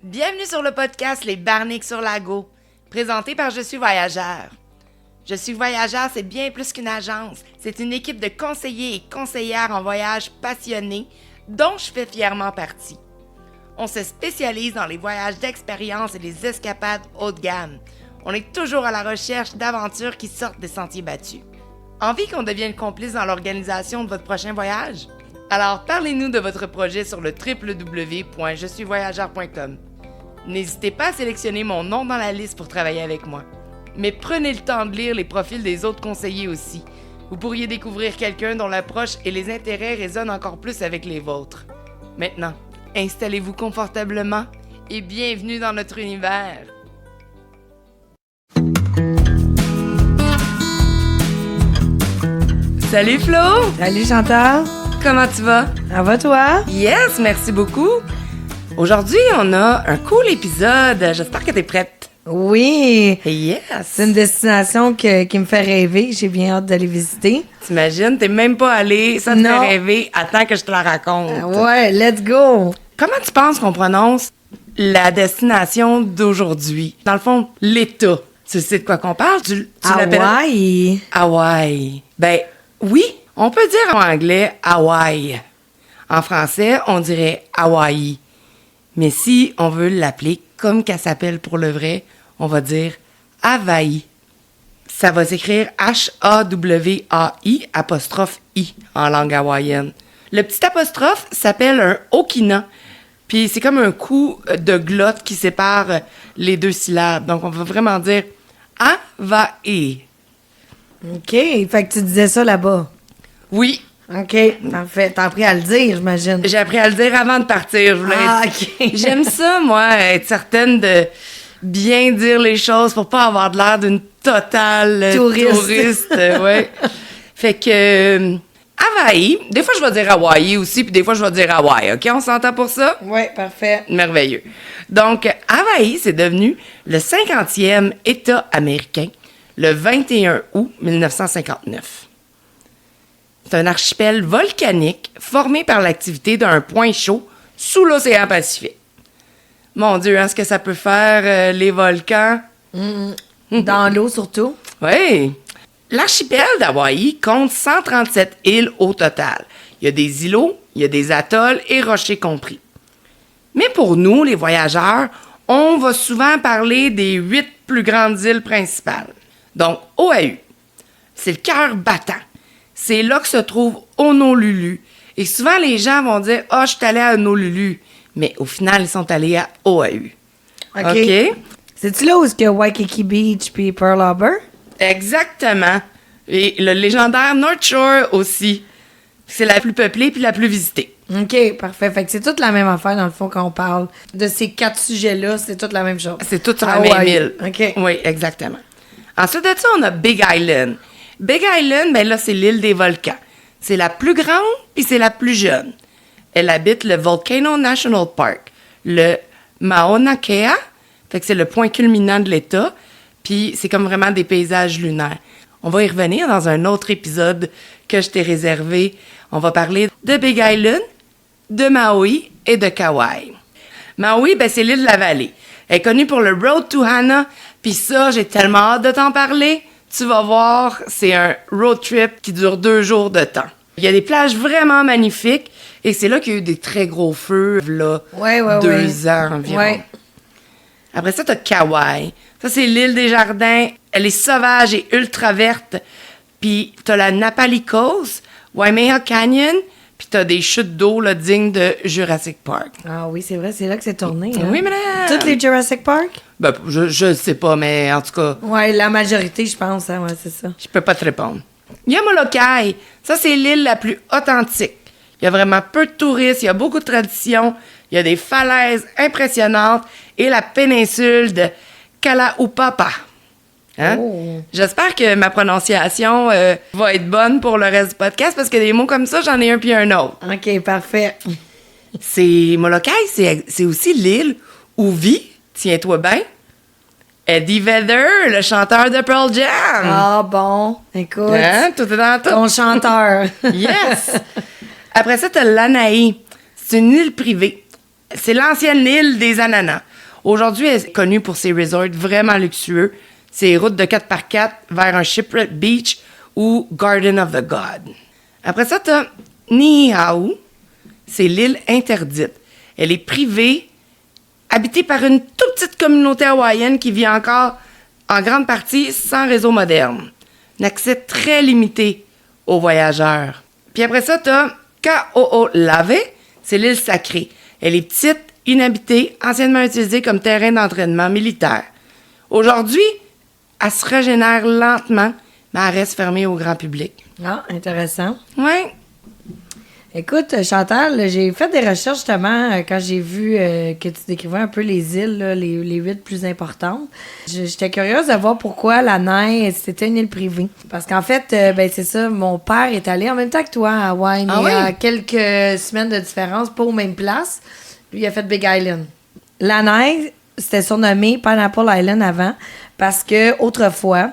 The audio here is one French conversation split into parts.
Bienvenue sur le podcast Les Barniques sur Lago, présenté par Je suis voyageur. Je suis voyageur, c'est bien plus qu'une agence. C'est une équipe de conseillers et conseillères en voyage passionnés, dont je fais fièrement partie. On se spécialise dans les voyages d'expérience et les escapades haut de gamme. On est toujours à la recherche d'aventures qui sortent des sentiers battus. Envie qu'on devienne complice dans l'organisation de votre prochain voyage? Alors parlez-nous de votre projet sur le www.jesuisvoyageur.com. N'hésitez pas à sélectionner mon nom dans la liste pour travailler avec moi. Mais prenez le temps de lire les profils des autres conseillers aussi. Vous pourriez découvrir quelqu'un dont l'approche et les intérêts résonnent encore plus avec les vôtres. Maintenant, installez-vous confortablement et bienvenue dans notre univers. Salut Flo! Salut Chantal! Comment tu vas? Ça va toi? Yes, merci beaucoup! Aujourd'hui, on a un cool épisode. J'espère que t'es prête. Oui! Yes! C'est une destination qui me fait rêver. J'ai bien hâte d'aller visiter. T'imagines, t'es même pas allé, ça te Non. fait rêver. Attends que je te la raconte. Ouais, let's go! Comment tu penses qu'on prononce la destination d'aujourd'hui? Dans le fond, l'État. Tu sais de quoi qu'on parle? Tu l'appelles? Hawaï! Hawaï. Ben, oui, on peut dire en anglais Hawaï. En français, on dirait Hawaï. Mais si on veut l'appeler comme qu'elle s'appelle pour le vrai, on va dire Hawaï. Ça va s'écrire H-A-W-A-I apostrophe I en langue hawaïenne. Le petit apostrophe s'appelle un okina. Puis c'est comme un coup de glotte qui sépare les deux syllabes. Donc on va vraiment dire Hawaï. OK, fait que tu disais ça là-bas. Oui, OK, parfait. T'as appris à le dire, j'imagine. j'ai appris à le dire avant de partir. Je voulais OK. J'aime ça, moi, être certaine de bien dire les choses pour pas avoir de l'air d'une totale touriste. Ouais. Fait que Hawaï, des fois je vais dire Hawaï aussi, puis des fois je vais dire Hawaï. OK, on s'entend pour ça? Ouais, parfait. Merveilleux. Donc, Hawaï, c'est devenu le 50e État américain le 21 août 1959. C'est un archipel volcanique formé par l'activité d'un point chaud sous l'océan Pacifique. Mon Dieu, hein, ce que ça peut faire, les volcans? Dans l'eau surtout. Oui. L'archipel d'Hawaï compte 137 îles au total. Il y a des îlots, il y a des atolls et rochers compris. Mais pour nous, les voyageurs, on va souvent parler des 8 plus grandes îles principales. Donc, Oahu, c'est le cœur battant. C'est là que se trouve Honolulu. Et souvent, les gens vont dire « Ah, je suis allé à Honolulu ». Mais au final, ils sont allés à Oahu. OK. C'est-tu là où est-ce que Waikiki Beach puis Pearl Harbor? Exactement. Et le légendaire North Shore aussi. C'est la plus peuplée puis la plus visitée. OK, parfait. Fait que c'est toute la même affaire, dans le fond, quand on parle de ces 4 sujets-là, c'est toute la même chose. C'est tout sur la Hawaï. même île. OK. Oui, exactement. Ensuite de ça, on a Big Island. Big Island, ben là, c'est l'île des volcans. C'est la plus grande puis c'est la plus jeune. Elle habite le Volcano National Park, le Mauna Kea, fait que c'est le point culminant de l'État, puis c'est comme vraiment des paysages lunaires. On va y revenir dans un autre épisode que je t'ai réservé. On va parler de Big Island, de Maui et de Kauai. Maui, ben c'est l'île de la vallée. Elle est connue pour le Road to Hana, puis ça, j'ai tellement hâte de t'en parler. Tu vas voir, c'est un road trip qui dure 2 jours de temps. Il y a des plages vraiment magnifiques et c'est là qu'il y a eu des très gros feux, là, 2 ans environ. Ouais. Après ça, t'as Kauai. Ça, c'est l'île des jardins. Elle est sauvage et ultra verte. Puis t'as la Napalikos, Waimea Canyon, puis t'as des chutes d'eau là, dignes de Jurassic Park. Ah oui, c'est vrai, c'est là que c'est tourné. Hein? Oui, madame! Toutes les Jurassic Park? Ben, je sais pas, mais en tout cas, Ouais, la majorité, je pense. Hein, ouais, c'est ça. je peux pas te répondre. Il y a Molokai. Ça, c'est l'île la plus authentique. Il y a vraiment peu de touristes, il y a beaucoup de traditions, il y a des falaises impressionnantes et la péninsule de Kalaupapa. Hein? Oh. J'espère que ma prononciation va être bonne pour le reste du podcast parce que des mots comme ça, j'en ai un puis un autre. OK, parfait. C'est Molokai, c'est aussi l'île où vit, tiens-toi bien, Eddie Vedder, le chanteur de Pearl Jam. Ah bon, écoute. Hein? Tout est dans tout. Ton chanteur. Yes! Après ça, t'as l'Anaï. C'est une île privée. C'est l'ancienne île des ananas. Aujourd'hui, elle est connue pour ses resorts vraiment luxueux, ses routes de 4x4 vers un Shipwreck Beach ou Garden of the God. Après ça, t'as Niihau, c'est l'île interdite. Elle est privée, habitée par une toute petite communauté hawaïenne qui vit encore en grande partie sans réseau moderne. Un accès très limité aux voyageurs. Puis après ça, t'as Kaho'olawe, c'est l'île sacrée. Elle est petite, inhabitée, anciennement utilisée comme terrain d'entraînement militaire. Aujourd'hui, elle se régénère lentement, mais elle reste fermée au grand public. Ah, intéressant. Ouais. Écoute, Chantal, j'ai fait des recherches justement quand j'ai vu que tu décrivais un peu les îles, là, les 8 plus importantes. J'étais curieuse de voir pourquoi la Lanai, c'était une île privée. Parce qu'en fait, c'est ça, mon père est allé en même temps que toi à Hawaï, mais à quelques semaines de différence, pas aux mêmes places. Lui, il a fait Big Island. La Lanai, c'était surnommé Pineapple Island avant parce que autrefois,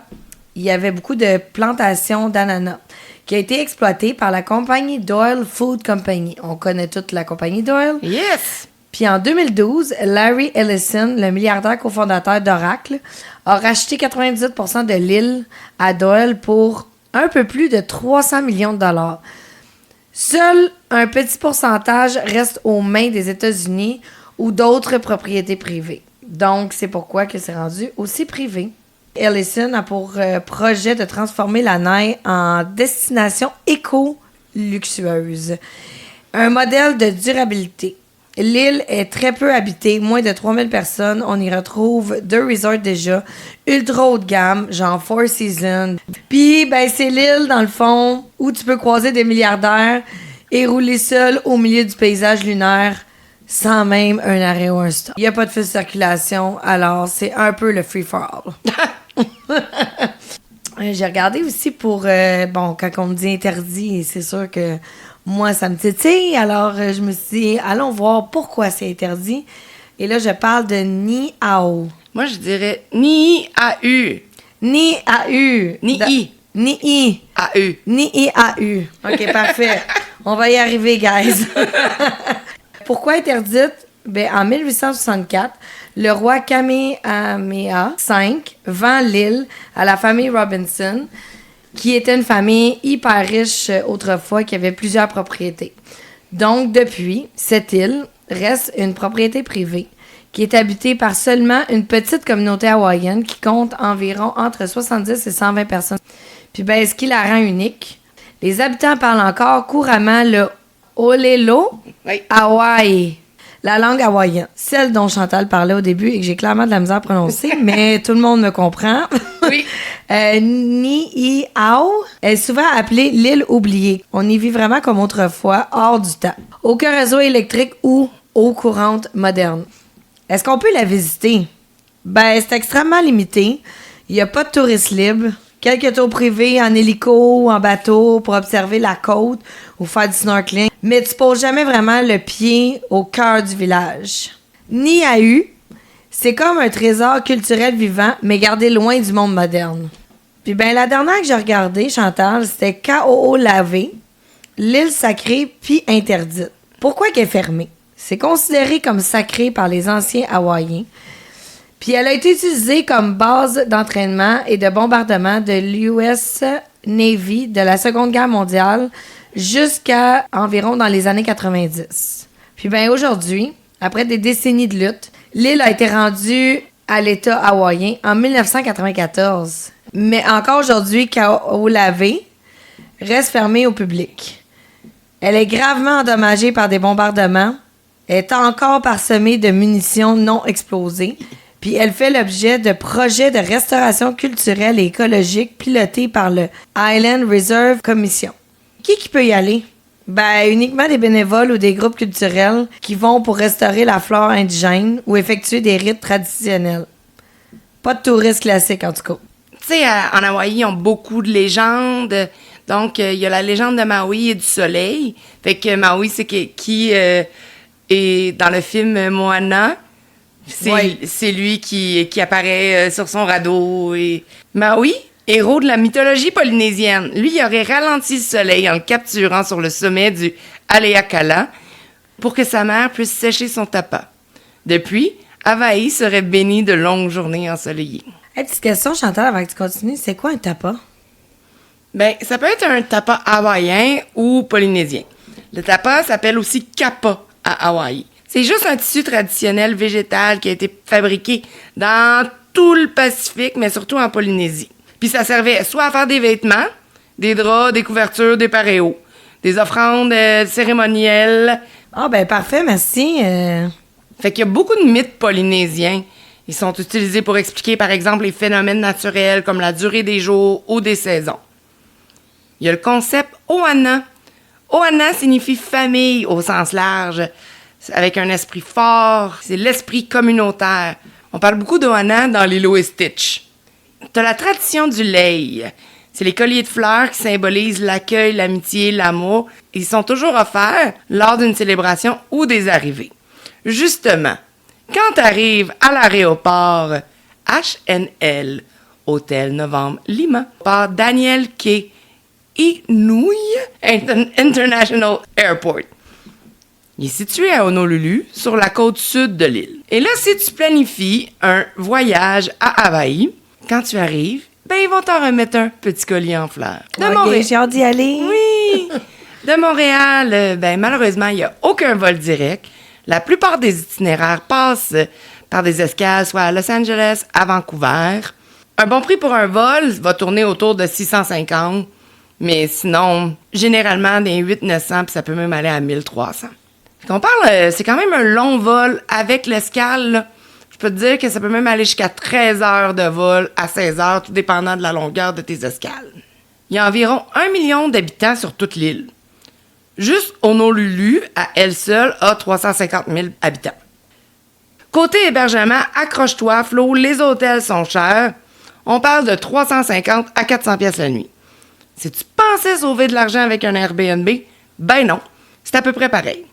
il y avait beaucoup de plantations d'ananas qui a été exploitée par la compagnie Doyle Food Company. On connaît toute la compagnie Doyle. Yes! Puis en 2012, Larry Ellison, le milliardaire cofondateur d'Oracle, a racheté 98% de l'île à Doyle pour un peu plus de 300 millions de dollars. Seul un petit pourcentage reste aux mains des États-Unis ou d'autres propriétés privées. Donc, c'est pourquoi que c'est rendu aussi privé. Ellison a pour projet de transformer la Lanai en destination éco-luxueuse. Un modèle de durabilité. L'île est très peu habitée, moins de 3000 personnes. On y retrouve 2 resorts déjà, ultra haut de gamme, genre Four Seasons. Puis, c'est l'île, dans le fond, où tu peux croiser des milliardaires et rouler seul au milieu du paysage lunaire sans même un arrêt ou un stop. Il n'y a pas de fil de circulation, alors c'est un peu le free-for-all. J'ai regardé aussi pour... quand on me dit interdit, c'est sûr que moi, ça me titille. Alors, je me suis dit, allons voir pourquoi c'est interdit. Et là, je parle de Niihau. Moi, je dirais Niihau. Niihau. Ni-i. Ni-i. A-U. Niihau. OK, parfait. On va y arriver, guys. Pourquoi interdite? En 1864, le roi Kamehameha V vend l'île à la famille Robinson, qui était une famille hyper riche autrefois, qui avait plusieurs propriétés. Donc, depuis, cette île reste une propriété privée, qui est habitée par seulement une petite communauté hawaïenne qui compte environ entre 70 et 120 personnes. Puis, ce qui la rend unique, les habitants parlent encore couramment le Olelo Hawaii. La langue hawaïenne, celle dont Chantal parlait au début et que j'ai clairement de la misère à prononcer, mais tout le monde me comprend. Oui. Niihau est souvent appelée l'île oubliée. On y vit vraiment comme autrefois, hors du temps. Aucun réseau électrique ou eau courante moderne. Est-ce qu'on peut la visiter? C'est extrêmement limité. Il n'y a pas de touristes libres. Quelques tours privés en hélico ou en bateau pour observer la côte ou faire du snorkeling. Mais tu poses jamais vraiment le pied au cœur du village. Niihau, c'est comme un trésor culturel vivant, mais gardé loin du monde moderne. Puis la dernière que j'ai regardée, Chantal, c'était Kaho'olawe, l'île sacrée puis interdite. Pourquoi qu'elle est fermée? C'est considéré comme sacré par les anciens Hawaïens. Puis elle a été utilisée comme base d'entraînement et de bombardement de l'US Navy de la Seconde Guerre mondiale jusqu'à environ dans les années 90. Puis aujourd'hui, après des décennies de lutte, l'île a été rendue à l'État hawaïen en 1994. Mais encore aujourd'hui, Kaho'olawe reste fermée au public. Elle est gravement endommagée par des bombardements, est encore parsemée de munitions non explosées. Puis elle fait l'objet de projets de restauration culturelle et écologique pilotés par le Island Reserve Commission. Qui peut y aller? Uniquement des bénévoles ou des groupes culturels qui vont pour restaurer la flore indigène ou effectuer des rites traditionnels. Pas de touristes classiques, en tout cas. Tu sais, en Hawaï, ils ont beaucoup de légendes. Donc, il y a la légende de Maui et du soleil. Fait que Maui, c'est qui est dans le film Moana. C'est lui qui apparaît sur son radeau. Et Maui, héros de la mythologie polynésienne. Lui, il aurait ralenti le soleil en le capturant sur le sommet du Haleakala pour que sa mère puisse sécher son tapa. Depuis, Hawaï serait béni de longues journées ensoleillées. Hey, petite question, Chantal, avant que tu continues. C'est quoi un tapa? Ben, ça peut être un tapa hawaïen ou polynésien. Le tapa s'appelle aussi kapa à Hawaï. C'est juste un tissu traditionnel végétal qui a été fabriqué dans tout le Pacifique, mais surtout en Polynésie. Puis ça servait soit à faire des vêtements, des draps, des couvertures, des paréos, des offrandes cérémonielles. Ah, ben parfait, merci. Fait qu'il y a beaucoup de mythes polynésiens. Ils sont utilisés pour expliquer, par exemple, les phénomènes naturels comme la durée des jours ou des saisons. Il y a le concept Ohana. Ohana signifie famille au sens large, avec un esprit fort. C'est l'esprit communautaire. On parle beaucoup d'Ohana dans Lilo et Stitch. T'as la tradition du lei. C'est les colliers de fleurs qui symbolisent l'accueil, l'amitié, l'amour. Ils sont toujours offerts lors d'une célébration ou des arrivées. Justement, quand t'arrives à l'aéroport HNL, Hôtel Novembre Lima, par Daniel K. Inouye International Airport. Il est situé à Honolulu, sur la côte sud de l'île. Et là, si tu planifies un voyage à Hawaï, quand tu arrives, ben ils vont t'en remettre un petit collier en fleurs. De Montréal. J'ai hâte d'y aller. Oui! De Montréal, ben malheureusement, il n'y a aucun vol direct. La plupart des itinéraires passent par des escales, soit à Los Angeles, à Vancouver. Un bon prix pour un vol va tourner autour de 650, mais sinon, généralement, des 800-900, puis ça peut même aller à 1300. On parle, c'est quand même un long vol avec l'escale, là. Je peux te dire que ça peut même aller jusqu'à 13 heures de vol à 16 heures, tout dépendant de la longueur de tes escales. Il y a environ 1 million d'habitants sur toute l'île. Juste Honolulu, à elle seule, a 350 000 habitants. Côté hébergement, accroche-toi, Flo, les hôtels sont chers. On parle de 350 à 400 pièces la nuit. Si tu pensais sauver de l'argent avec un Airbnb, ben non, c'est à peu près pareil.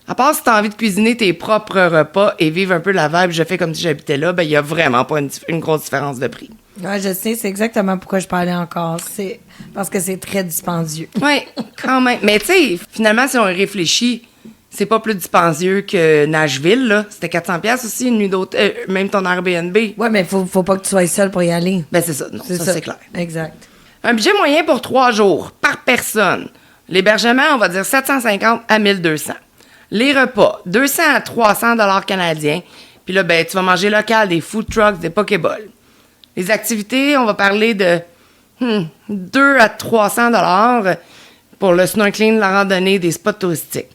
À part si tu as envie de cuisiner tes propres repas et vivre un peu la vibe, je fais comme si j'habitais là, ben il n'y a vraiment pas une grosse différence de prix. Ouais, je sais, c'est exactement pourquoi je parlais encore. C'est parce que c'est très dispendieux. Oui, quand même. Mais tu sais, finalement, si on y réfléchit, c'est pas plus dispendieux que Nashville, là. C'était 400 pièces aussi, une nuit d'hôtel, même ton Airbnb. Ouais, mais faut pas que tu sois seul pour y aller. Ben c'est ça, non, ça c'est clair. Exact. Un budget moyen pour 3 jours, par personne. L'hébergement, on va dire 750 à 1200. Les repas, 200 à 300 $ canadiens. Puis là, ben, tu vas manger local, des food trucks, des pokéballs. Les activités, on va parler de 2 à 300 $ pour le snorkeling, la randonnée, des spots touristiques.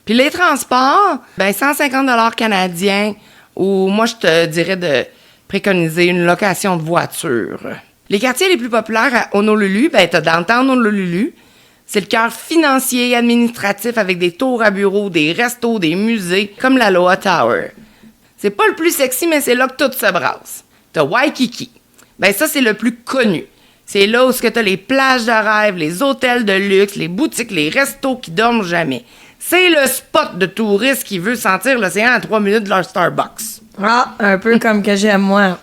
Puis les transports, ben 150 $ canadiens, ou moi, je te dirais de préconiser une location de voiture. Les quartiers les plus populaires à Honolulu, ben t'as Downtown Honolulu. C'est le cœur financier et administratif avec des tours à bureaux, des restos, des musées, comme la Loa Tower. C'est pas le plus sexy, mais c'est là que tout se brasse. T'as Waikiki. Ben ça, c'est le plus connu. C'est là où t'as les plages de rêve, les hôtels de luxe, les boutiques, les restos qui dorment jamais. C'est le spot de touristes qui veut sentir l'océan à 3 minutes de leur Starbucks. Ah, un peu comme que j'aime moi.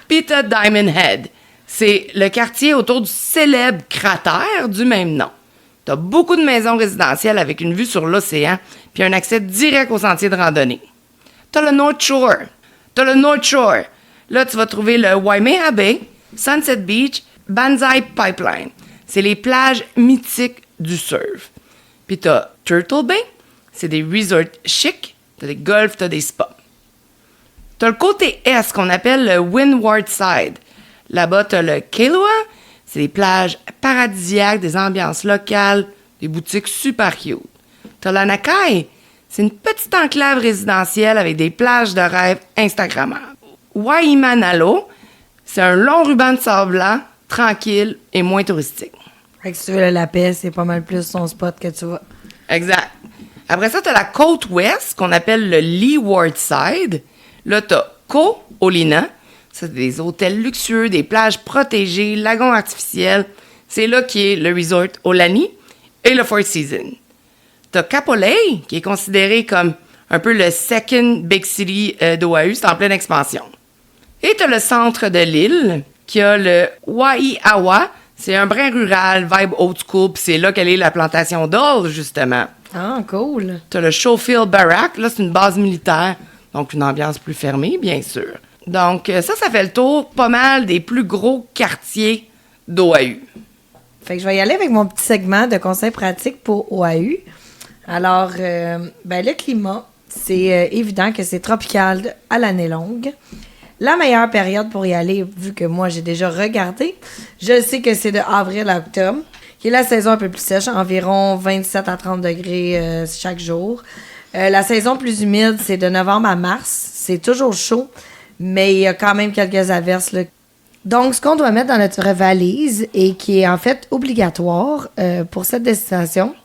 Puis t'as Diamond Head. C'est le quartier autour du célèbre cratère du même nom. T'as beaucoup de maisons résidentielles avec une vue sur l'océan puis un accès direct aux sentiers de randonnée. T'as le North Shore. Là, tu vas trouver le Waimea Bay, Sunset Beach, Banzai Pipeline. C'est les plages mythiques du surf. Puis t'as Turtle Bay, c'est des resorts chics, t'as des golfs, t'as des spas. T'as le côté est qu'on appelle le Windward Side. Là-bas, t'as le Kailua, c'est des plages paradisiaques, des ambiances locales, des boutiques super cute. T'as la Nakai, c'est une petite enclave résidentielle avec des plages de rêve instagrammables. Waimanalo, c'est un long ruban de sable blanc, tranquille et moins touristique. Fait que si tu veux la paix, c'est pas mal plus son spot que tu vas. Exact. Après ça, t'as la côte ouest, qu'on appelle le Leeward Side. Là, t'as Ko Olina. C'est des hôtels luxueux, des plages protégées, lagons artificiels. C'est là qu'est le resort Olani et le Four Seasons. T'as Kapolei, qui est considéré comme un peu le second big city d'Oahu. C'est en pleine expansion. Et t'as le centre de l'île, qui a le Waiawa. C'est un brin rural, vibe old school, puis c'est là qu'elle est la plantation d'or, justement. Ah, cool. T'as le Schofield Barrack, là, c'est une base militaire. Donc, une ambiance plus fermée, bien sûr. Donc, ça fait le tour pas mal des plus gros quartiers d'Oahu. Fait que je vais y aller avec mon petit segment de conseils pratiques pour Oahu. Alors, le climat, c'est évident que c'est tropical à l'année longue. La meilleure période pour y aller, vu que moi, j'ai déjà regardé, je sais que c'est de avril à octobre, qui est la saison un peu plus sèche, environ 27 à 30 degrés chaque jour. La saison plus humide, c'est de novembre à mars. C'est toujours chaud, mais il y a quand même quelques averses, là. Donc, ce qu'on doit mettre dans notre valise et qui est en fait obligatoire pour cette destination,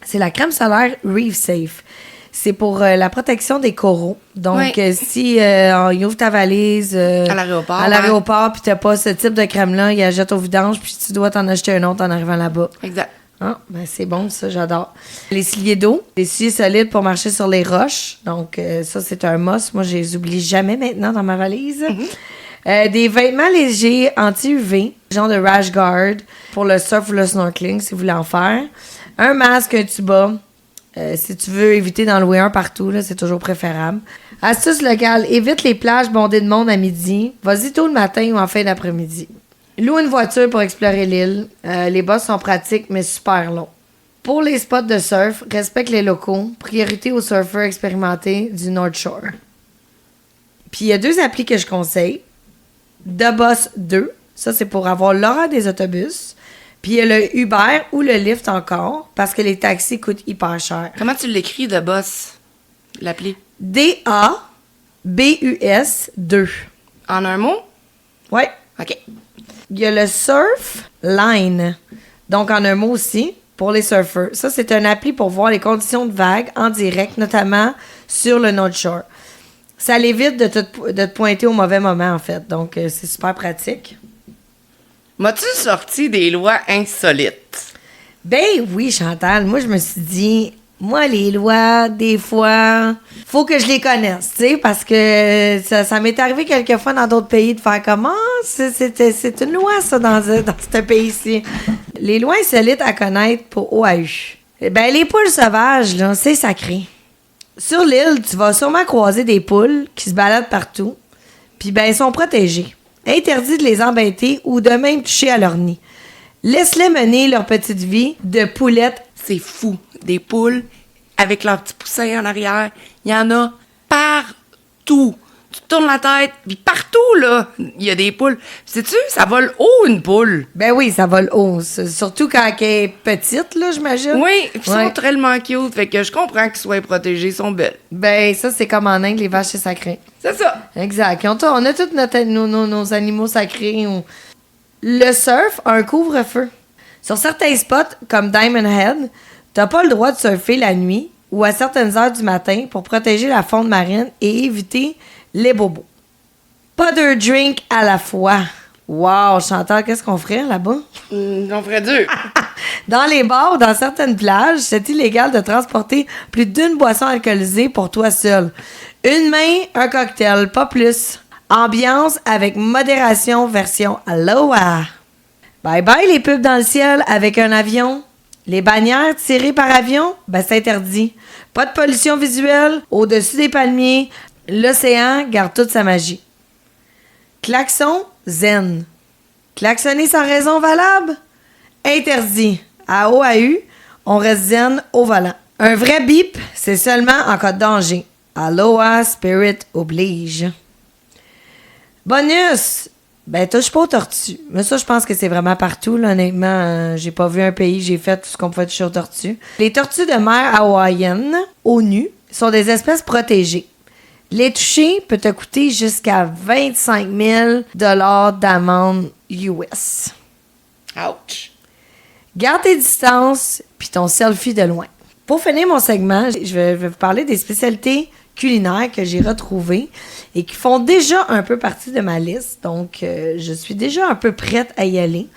c'est la crème solaire Reef Safe. C'est pour la protection des coraux. Donc, si on ouvre ta valise à l'aéroport, puis t'as pas ce type de crème-là, il la jette au vidange, puis tu dois t'en acheter un autre en arrivant là-bas. Exact. Ah, ben c'est bon, ça, j'adore. Les souliers d'eau, les souliers solides pour marcher sur les roches. Donc, ça, c'est un must. Moi, je les oublie jamais maintenant dans ma valise. Des vêtements légers anti-UV, genre de rash guard pour le surf ou le snorkeling, si vous voulez en faire. Un masque, un tuba. Si tu veux éviter d'en louer un partout, là, c'est toujours préférable. Astuce locale, évite les plages bondées de monde à midi. Vas-y tôt le matin ou en fin d'après-midi. Loue une voiture pour explorer l'île. Les bus sont pratiques, mais super longs. Pour les spots de surf, respecte les locaux. Priorité aux surfeurs expérimentés du North Shore. Puis il y a 2 applis que je conseille. The Bus 2, ça c'est pour avoir l'horaire des autobus. Puis il y a le Uber ou le Lyft encore, parce que les taxis coûtent hyper cher. Comment tu l'écris, The Bus, l'appli? DABUS 2. En un mot? Ouais. OK. Il y a le Surf Line, donc en un mot aussi, pour les surfeurs. Ça, c'est un appli pour voir les conditions de vagues en direct, notamment sur le North Shore. Ça l'évite de te pointer au mauvais moment, en fait. Donc, c'est super pratique. M'as-tu sorti des lois insolites? Ben oui, Chantal. Moi, je me suis dit, moi, les lois, des fois, faut que je les connaisse, tu sais, parce que ça m'est arrivé quelquefois dans d'autres pays de faire comment c'est une loi, ça, dans ce pays-ci. Les lois insolites à connaître pour Oahu. Ben, les poules sauvages, là, c'est sacré. Sur l'île, tu vas sûrement croiser des poules qui se baladent partout. Puis, ben, elles sont protégées. Interdit de les embêter ou de même toucher à leur nid. Laisse-les mener leur petite vie de poulettes. C'est fou. Des poules avec leurs petits poussins en arrière. Il y en a partout. Tu tournes la tête, puis partout, là, il y a des poules. Sais-tu, ça vole haut, une poule. Ben oui, ça vole haut. Surtout quand elle est petite, là, j'imagine. Oui, ils sont tellement cute. Fait que je comprends qu'ils soient protégés, ils sont belles. Ben, ça, c'est comme en Inde, les vaches, c'est sacré. C'est ça. Exact. On a tous nos animaux sacrés. Le surf a un couvre-feu. Sur certains spots, comme Diamond Head, t'as pas le droit de surfer la nuit ou à certaines heures du matin pour protéger la faune marine et éviter les bobos. Pas de drink à la fois. Wow, Chantal, qu'est-ce qu'on ferait là-bas? On ferait dur. Dans les bars ou dans certaines plages, c'est illégal de transporter plus d'une boisson alcoolisée pour toi seul. Une main, un cocktail, pas plus. Ambiance avec modération version Aloha. Bye bye les pubs dans le ciel avec un avion. Les bannières tirées par avion, ben c'est interdit. Pas de pollution visuelle au-dessus des palmiers. L'océan garde toute sa magie. Klaxon, zen. Klaxonner sans raison valable? Interdit. À Oahu, on reste zen au volant. Un vrai bip, c'est seulement en cas de danger. Aloha Spirit oblige. Bonus! Ben, touche pas aux tortues. Mais ça, je pense que c'est vraiment partout, là. Honnêtement, j'ai pas vu un pays, j'ai fait tout ce qu'on pouvait toucher aux tortues. Les tortues de mer hawaïennes, au nu, sont des espèces protégées. Les toucher peut te coûter jusqu'à 25 000 $ d'amende US. Ouch! Garde tes distances puis ton selfie de loin. Pour finir mon segment, je vais vous parler des spécialités culinaires que j'ai retrouvées et qui font déjà un peu partie de ma liste. Donc, je suis déjà un peu prête à y aller.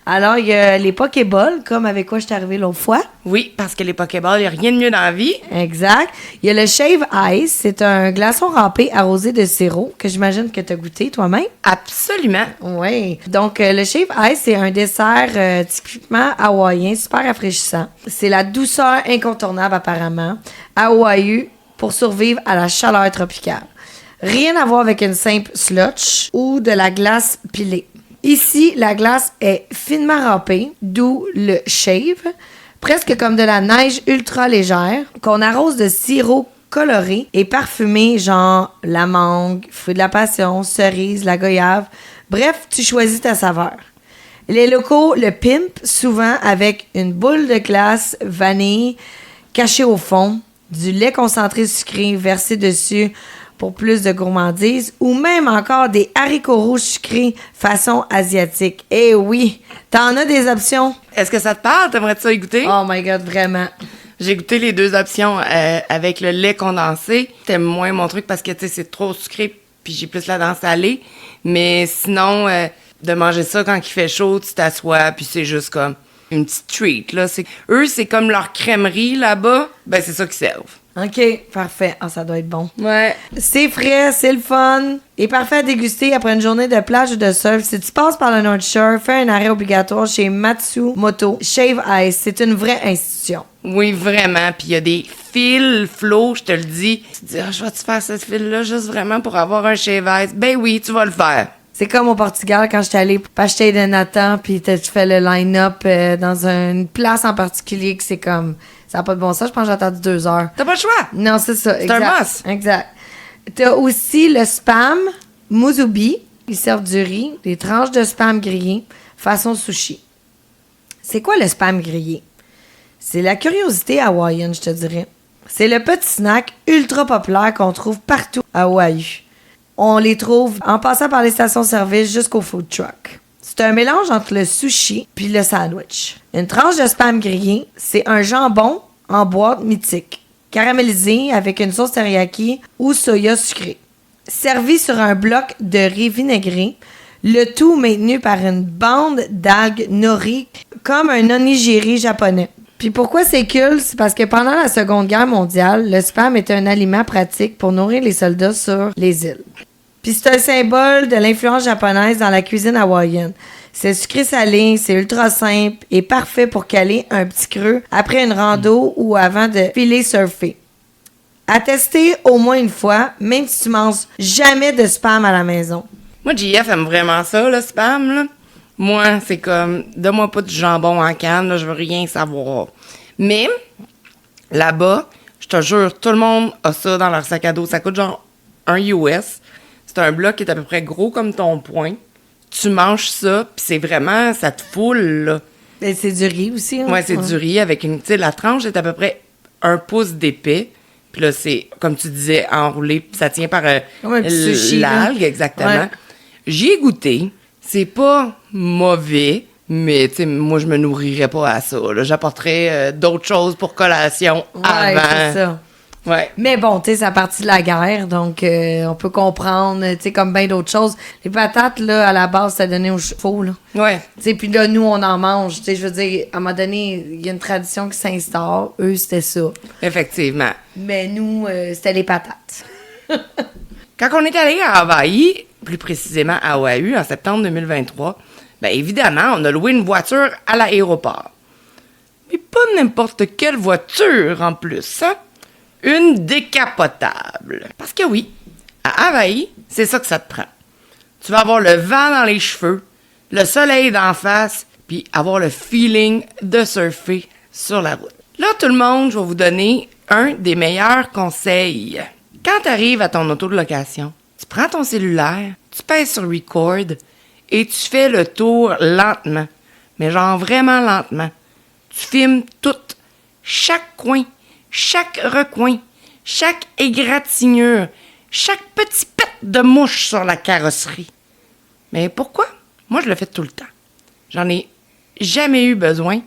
Alors, il y a les Pokéballs, comme avec quoi je suis arrivée l'autre fois. Oui, parce que les Pokéballs, il n'y a rien de mieux dans la vie. Exact. Il y a le Shave Ice. C'est un glaçon râpé arrosé de sirop que j'imagine que tu as goûté toi-même. Absolument. Oui. Donc, le Shave Ice, c'est un dessert typiquement hawaïen, super rafraîchissant. C'est la douceur incontournable, apparemment. À Oahu, pour survivre à la chaleur tropicale. Rien à voir avec une simple slush ou de la glace pilée. Ici, la glace est finement râpée, d'où le shave, presque comme de la neige ultra légère, qu'on arrose de sirop coloré et parfumé, genre la mangue, fruit de la passion, cerise, la goyave. Bref, tu choisis ta saveur. Les locaux le pimp souvent avec une boule de glace vanille cachée au fond, du lait concentré sucré versé dessus pour plus de gourmandise, ou même encore des haricots rouges sucrés façon asiatique. Eh oui, t'en as des options. Est-ce que ça te parle? T'aimerais-tu ça y goûter? Oh my God, vraiment. J'ai goûté les 2 options avec le lait condensé. C'était moins mon truc parce que, tu sais, c'est trop sucré puis j'ai plus la dent salée. Mais sinon, de manger ça quand il fait chaud, tu t'assois puis c'est juste comme une petite treat, là. Eux, c'est comme leur crèmerie là-bas. Ben, c'est ça qu'ils servent. OK, parfait. Ah, ça doit être bon. Ouais. C'est frais, c'est le fun et parfait à déguster après une journée de plage ou de surf. Si tu passes par le North Shore, fais un arrêt obligatoire chez Matsumoto Shave Ice. C'est une vraie institution. Oui, vraiment. Puis il y a des fils flots, je te le dis. Tu te dis, je vais-tu faire cette file-là juste vraiment pour avoir un shave ice? Ben oui, tu vas le faire. C'est comme au Portugal quand j'étais allée acheter des Nathan puis tu fais le line-up dans une place en particulier que c'est comme... Ça n'a pas de bon sens. Je pense que j'ai attendu 2 heures. T'as pas le choix. Non, c'est ça. C'est un must. Exact. T'as aussi le spam musubi. Ils servent du riz, des tranches de spam grillé, façon sushi. C'est quoi le spam grillé? C'est la curiosité hawaïenne, je te dirais. C'est le petit snack ultra populaire qu'on trouve partout à Hawaï. On les trouve en passant par les stations-service jusqu'au food truck. C'est un mélange entre le sushi puis le sandwich. Une tranche de spam grillé, c'est un jambon en boîte mythique, caramélisé avec une sauce teriyaki ou soya sucré. Servi sur un bloc de riz vinaigré, le tout maintenu par une bande d'algues nori comme un onigiri japonais. Puis pourquoi c'est cool? C'est parce que pendant la Seconde Guerre mondiale, le spam était un aliment pratique pour nourrir les soldats sur les îles. Puis c'est un symbole de l'influence japonaise dans la cuisine hawaïenne. C'est sucré salé, c'est ultra simple et parfait pour caler un petit creux après une rando ou avant de filer surfer. À tester au moins une fois, même si tu manges jamais de spam à la maison. Moi, JF aime vraiment ça, le spam, là. Moi, c'est comme, donne-moi pas du jambon en canne, là, je veux rien savoir. Mais, là-bas, je te jure, tout le monde a ça dans leur sac à dos. Ça coûte genre $1 US. C'est un bloc qui est à peu près gros comme ton poing. Tu manges ça, puis c'est vraiment, ça te foule, là. Et c'est du riz aussi. Hein? Ouais, c'est du riz avec une, tu sais, la tranche est à peu près 1 pouce d'épais. Puis là, c'est, comme tu disais, enroulé, puis ça tient par comme un petit sushi, l'algue, exactement. Ouais. J'y ai goûté. C'est pas mauvais, mais tu sais, moi, je me nourrirais pas à ça. Là. J'apporterais d'autres choses pour collation avant. C'est ça. Ouais. Mais bon, tu sais, c'est à partir de la guerre, donc on peut comprendre, tu sais, comme bien d'autres choses. Les patates, là, à la base, ça donnait aux chevaux, là. Ouais. Tu sais, puis là, nous, on en mange. Tu sais, je veux dire, à un moment donné, il y a une tradition qui s'instaure. Eux, c'était ça. Effectivement. Mais nous, c'était les patates. Quand on est allé à Hawaï, plus précisément à Oahu, en septembre 2023, bien évidemment, on a loué une voiture à l'aéroport. Mais pas n'importe quelle voiture en plus, hein? Une décapotable. Parce que oui, à Hawaï, c'est ça que ça te prend. Tu vas avoir le vent dans les cheveux, le soleil d'en face, puis avoir le feeling de surfer sur la route. Là, tout le monde, je vais vous donner un des meilleurs conseils. Quand tu arrives à ton auto de location, tu prends ton cellulaire, tu pèses sur record et tu fais le tour lentement. Mais genre vraiment lentement. Tu filmes tout, chaque coin, chaque recoin, chaque égratignure, chaque petit pet de mouche sur la carrosserie. Mais pourquoi? Moi, je le fais tout le temps. J'en ai jamais eu besoin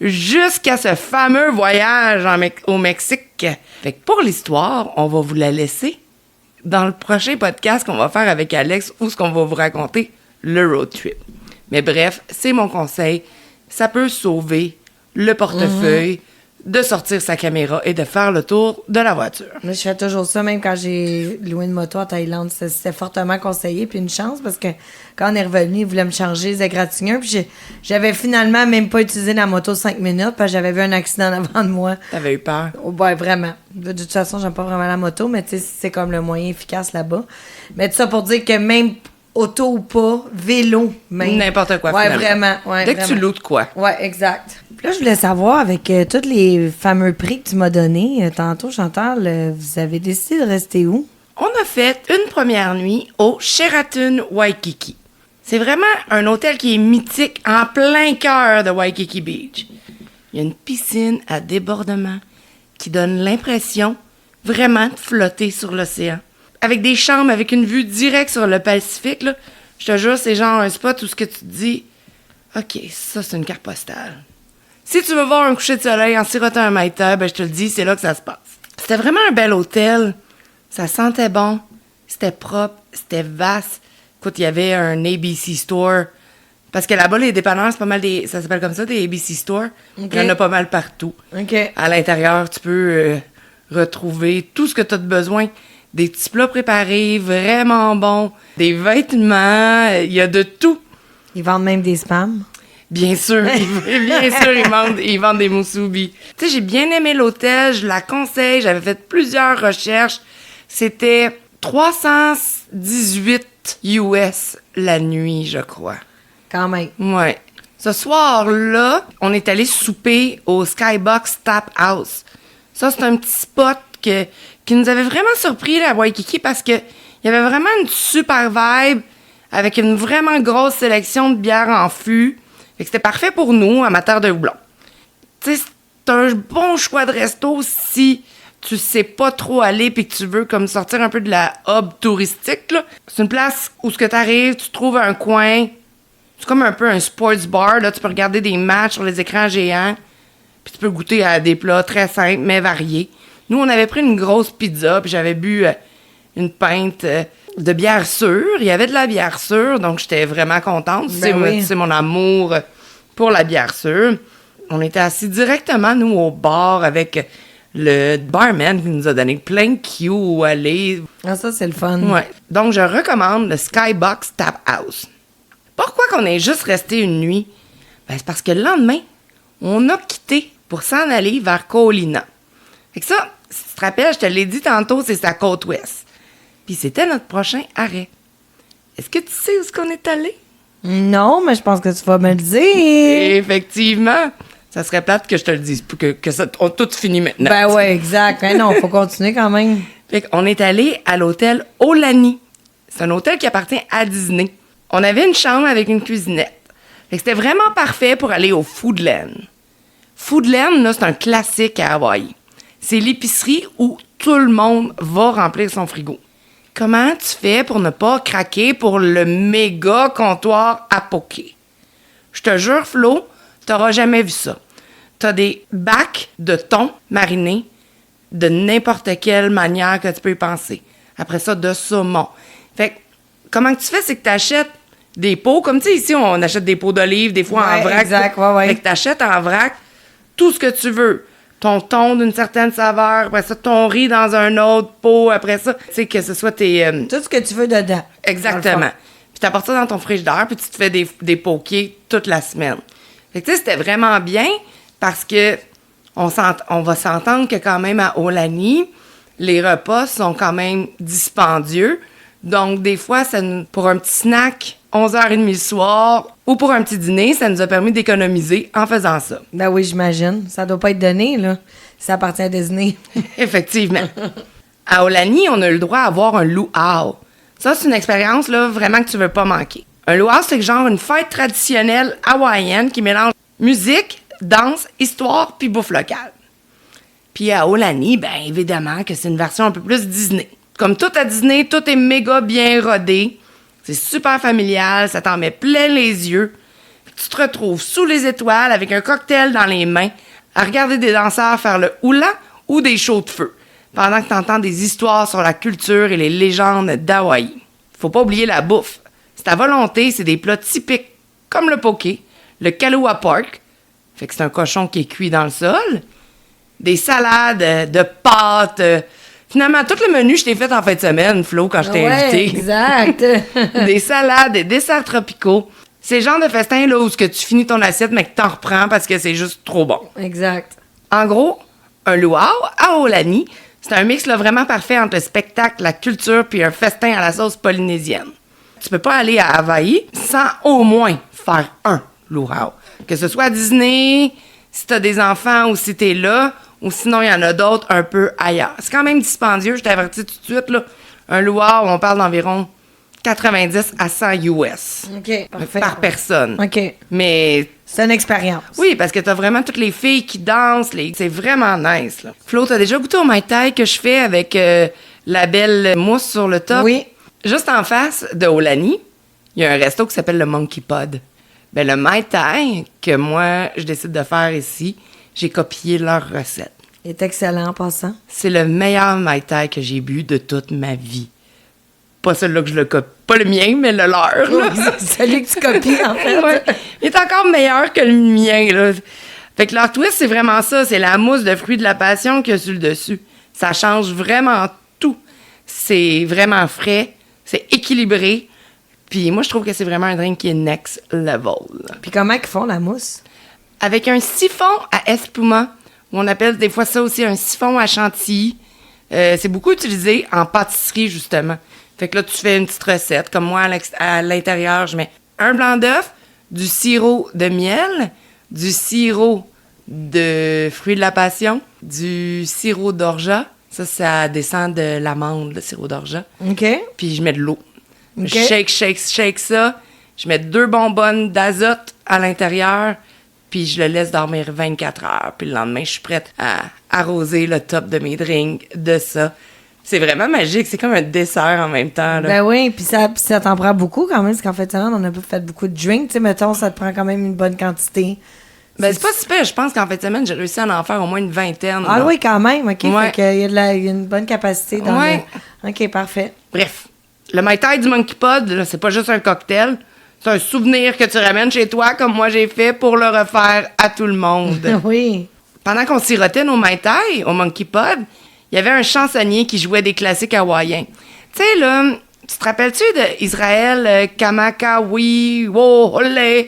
jusqu'à ce fameux voyage au Mexique. Fait que pour l'histoire, on va vous la laisser dans le prochain podcast qu'on va faire avec Alex où ce qu'on va vous raconter le road trip. Mais bref, c'est mon conseil. Ça peut sauver le portefeuille, de sortir sa caméra et de faire le tour de la voiture. Moi, je fais toujours ça, même quand j'ai loué une moto en Thaïlande. C'était fortement conseillé, puis une chance, parce que quand on est revenu, ils voulaient me charger les égratignures, puis j'avais finalement même pas utilisé la moto 5 minutes, parce que j'avais vu un accident en avant de moi. T'avais eu peur? Oh, ouais, vraiment. De toute façon, j'aime pas vraiment la moto, mais tu sais, c'est comme le moyen efficace là-bas. Mais tout ça pour dire que même auto ou pas, vélo, même. N'importe quoi, ouais, finalement. vraiment. Ouais, Dès que vraiment. tu loues de quoi. Ouais, exact. Puis là, je voulais savoir, avec tous les fameux prix que tu m'as donnés tantôt, Chantal, vous avez décidé de rester où? On a fait une première nuit au Sheraton Waikiki. C'est vraiment un hôtel qui est mythique en plein cœur de Waikiki Beach. Il y a une piscine à débordement qui donne l'impression vraiment de flotter sur l'océan. Avec des chambres avec une vue directe sur le Pacifique, là, je te jure, c'est genre un spot où ce que tu te dis, OK, ça c'est une carte postale. Si tu veux voir un coucher de soleil en sirotant un Mai Tai, ben je te le dis, c'est là que ça se passe. C'était vraiment un bel hôtel. Ça sentait bon. C'était propre. C'était vaste. Écoute, il y avait un ABC Store. Parce que là-bas, les dépanneurs, c'est pas mal des... Ça s'appelle comme ça, des ABC Store. OK. Il y en a pas mal partout. OK. À l'intérieur, tu peux retrouver tout ce que tu as de besoin. Des petits plats préparés, vraiment bons. Des vêtements. Il y a de tout. Ils vendent même des spams. Bien sûr, bien sûr, ils vendent des musubi. Tu sais, j'ai bien aimé l'hôtel, je la conseille, j'avais fait plusieurs recherches. C'était 318 US la nuit, je crois. Quand même. Ouais. Ce soir-là, on est allé souper au Skybox Tap House. Ça, c'est un petit spot qui nous avait vraiment surpris là, à Waikiki parce que il y avait vraiment une super vibe avec une vraiment grosse sélection de bières en fût. Fait que c'était parfait pour nous, amateurs de houblon. Tu sais, c'est un bon choix de resto si tu sais pas trop aller puis que tu veux comme sortir un peu de la hub touristique, là. C'est une place où ce que t'arrives, tu trouves un coin. C'est comme un peu un sports bar, là. Tu peux regarder des matchs sur les écrans géants. Puis tu peux goûter à des plats très simples, mais variés. Nous, on avait pris une grosse pizza, puis j'avais bu une pinte de bière sûre. Il y avait de la bière sûre, donc j'étais vraiment contente. Ben C'est mon amour pour la bière sûre. On était assis directement, nous, au bar avec le barman qui nous a donné plein de cues où aller. Ah, ça, c'est le fun. Ouais. Donc, je recommande le Skybox Tap House. Pourquoi qu'on est juste resté une nuit? Ben, c'est parce que le lendemain, on a quitté pour s'en aller vers Ko Olina. Fait que ça, si tu te rappelles, je te l'ai dit tantôt, c'est sa côte ouest. Puis c'était notre prochain arrêt. Est-ce que tu sais où est-ce qu'on est allé? Non, mais je pense que tu vas me le dire. Effectivement. Ça serait plate que je te le dise, que ça, on tout finit maintenant. Ben ouais, exact. Ben non, faut continuer quand même. Fait qu'on est allé à l'hôtel Aulani. C'est un hôtel qui appartient à Disney. On avait une chambre avec une cuisinette. Fait que c'était vraiment parfait pour aller au Foodland. Foodland, là, c'est un classique à Hawaï. C'est l'épicerie où tout le monde va remplir son frigo. Comment tu fais pour ne pas craquer pour le méga comptoir à poké? Je te jure, Flo, t'auras jamais vu ça. T'as des bacs de thon marinés de n'importe quelle manière que tu peux y penser. Après ça, de saumon. Fait que, comment que tu fais, c'est que t'achètes des pots, comme tu sais, ici, on achète des pots d'olive, des fois en Ouais, vrac. exact, ouais. Fait que t'achètes en vrac tout ce que tu veux. Ton thon d'une certaine saveur, après ça, ton riz dans un autre pot, après ça, tu sais, que ce soit tes... Tout ce que tu veux dedans. Exactement. Puis t'apportes ça dans ton frigidaire, puis tu te fais des pokés toute la semaine. Fait que tu sais, c'était vraiment bien parce que on va s'entendre que quand même à Aulani, les repas sont quand même dispendieux. Donc, des fois, pour un petit snack, 11h30 le soir, ou pour un petit dîner, ça nous a permis d'économiser en faisant ça. Ben oui, j'imagine. Ça doit pas être donné, là. Ça appartient à Disney. Effectivement. À Aulani, on a eu le droit à avoir un luau. Ça, c'est une expérience là, vraiment que tu veux pas manquer. Un luau, c'est genre une fête traditionnelle hawaïenne qui mélange musique, danse, histoire puis bouffe locale. Puis à Aulani, ben évidemment que c'est une version un peu plus Disney. Comme tout à Disney, tout est méga bien rodé. C'est super familial, ça t'en met plein les yeux. Tu te retrouves sous les étoiles avec un cocktail dans les mains à regarder des danseurs faire le hula ou des shows de feu, pendant que tu entends des histoires sur la culture et les légendes d'Hawaï. Faut pas oublier la bouffe. C'est à volonté, c'est des plats typiques comme le poké, le Kahlua Pork, fait que c'est un cochon qui est cuit dans le sol, des salades, de pâtes. Finalement, tout le menu, je t'ai fait en fin de semaine, Flo, quand je t'ai invité. Exact. Des salades, des desserts tropicaux. C'est le genre de festin là où que tu finis ton assiette, mais que t'en reprends parce que c'est juste trop bon. Exact. En gros, un luau à Aulani, c'est un mix là, vraiment parfait entre le spectacle, la culture puis un festin à la sauce polynésienne. Tu peux pas aller à Hawaï sans au moins faire un luau. Que ce soit à Disney, si t'as des enfants ou si t'es là, ou sinon il y en a d'autres un peu ailleurs. C'est quand même dispendieux, je t'avertis tout de suite, là. Un luau, on parle d'environ 90 à 100 US. OK, parfait. Par personne. OK. Mais C'est une expérience. oui, parce que t'as vraiment toutes les filles qui dansent. C'est vraiment nice, là. Flo, t'as déjà goûté au Mai Tai que je fais avec la belle mousse sur le top? Oui. Juste en face de Aulani, il y a un resto qui s'appelle le Monkey Pod. Ben, le Mai Tai que moi, je décide de faire ici, j'ai copié leur recette. Il est excellent en passant. C'est le meilleur Mai Tai que j'ai bu de toute ma vie. Pas celui-là que je le copie. Pas le mien, mais le leur. Là. C'est celui que tu copies, en fait. Ouais. Il est encore meilleur que le mien, là. Fait que leur twist, c'est vraiment ça. C'est la mousse de fruits de la passion qu'il y a sur le dessus. Ça change vraiment tout. C'est vraiment frais. C'est équilibré. Puis moi, je trouve que c'est vraiment un drink qui est next level. Puis comment ils font la mousse? Avec un siphon à espuma, ou on appelle des fois ça aussi un siphon à chantilly. C'est beaucoup utilisé en pâtisserie, justement. Fait que là, tu fais une petite recette. Comme moi, à l'intérieur, je mets un blanc d'œuf, du sirop de miel, du sirop de fruits de la passion, du sirop d'orgeat. Ça descend de l'amande, le sirop d'orgeat. OK. Puis je mets de l'eau. OK. Je shake ça. Je mets 2 bonbonnes d'azote à l'intérieur. Puis je le laisse dormir 24 heures. Puis le lendemain, je suis prête à arroser le top de mes drinks de ça. C'est vraiment magique. C'est comme un dessert en même temps. Là. Ben oui, puis ça t'en prend beaucoup quand même, parce qu'en fait, on a pas fait beaucoup de drinks. Tu sais, mettons, ça te prend quand même une bonne quantité. Ben, c'est pas super. Je pense qu'en fin de semaine, j'ai réussi à en faire au moins une vingtaine. Ah là. oui, quand même, OK. Ouais. Fait qu'il y a une bonne capacité dans Ouais. OK, parfait. Bref, le Mai Tai du Monkey Pod, là, c'est pas juste un cocktail. C'est un souvenir que tu ramènes chez toi, comme moi j'ai fait, pour le refaire à tout le monde. Oui. Pendant qu'on sirotait nos Mai Tai au Monkey Pod, il y avait un chansonnier qui jouait des classiques hawaïens. Tu sais, là, tu te rappelles-tu d'Israël Kamakawi Wo Ole?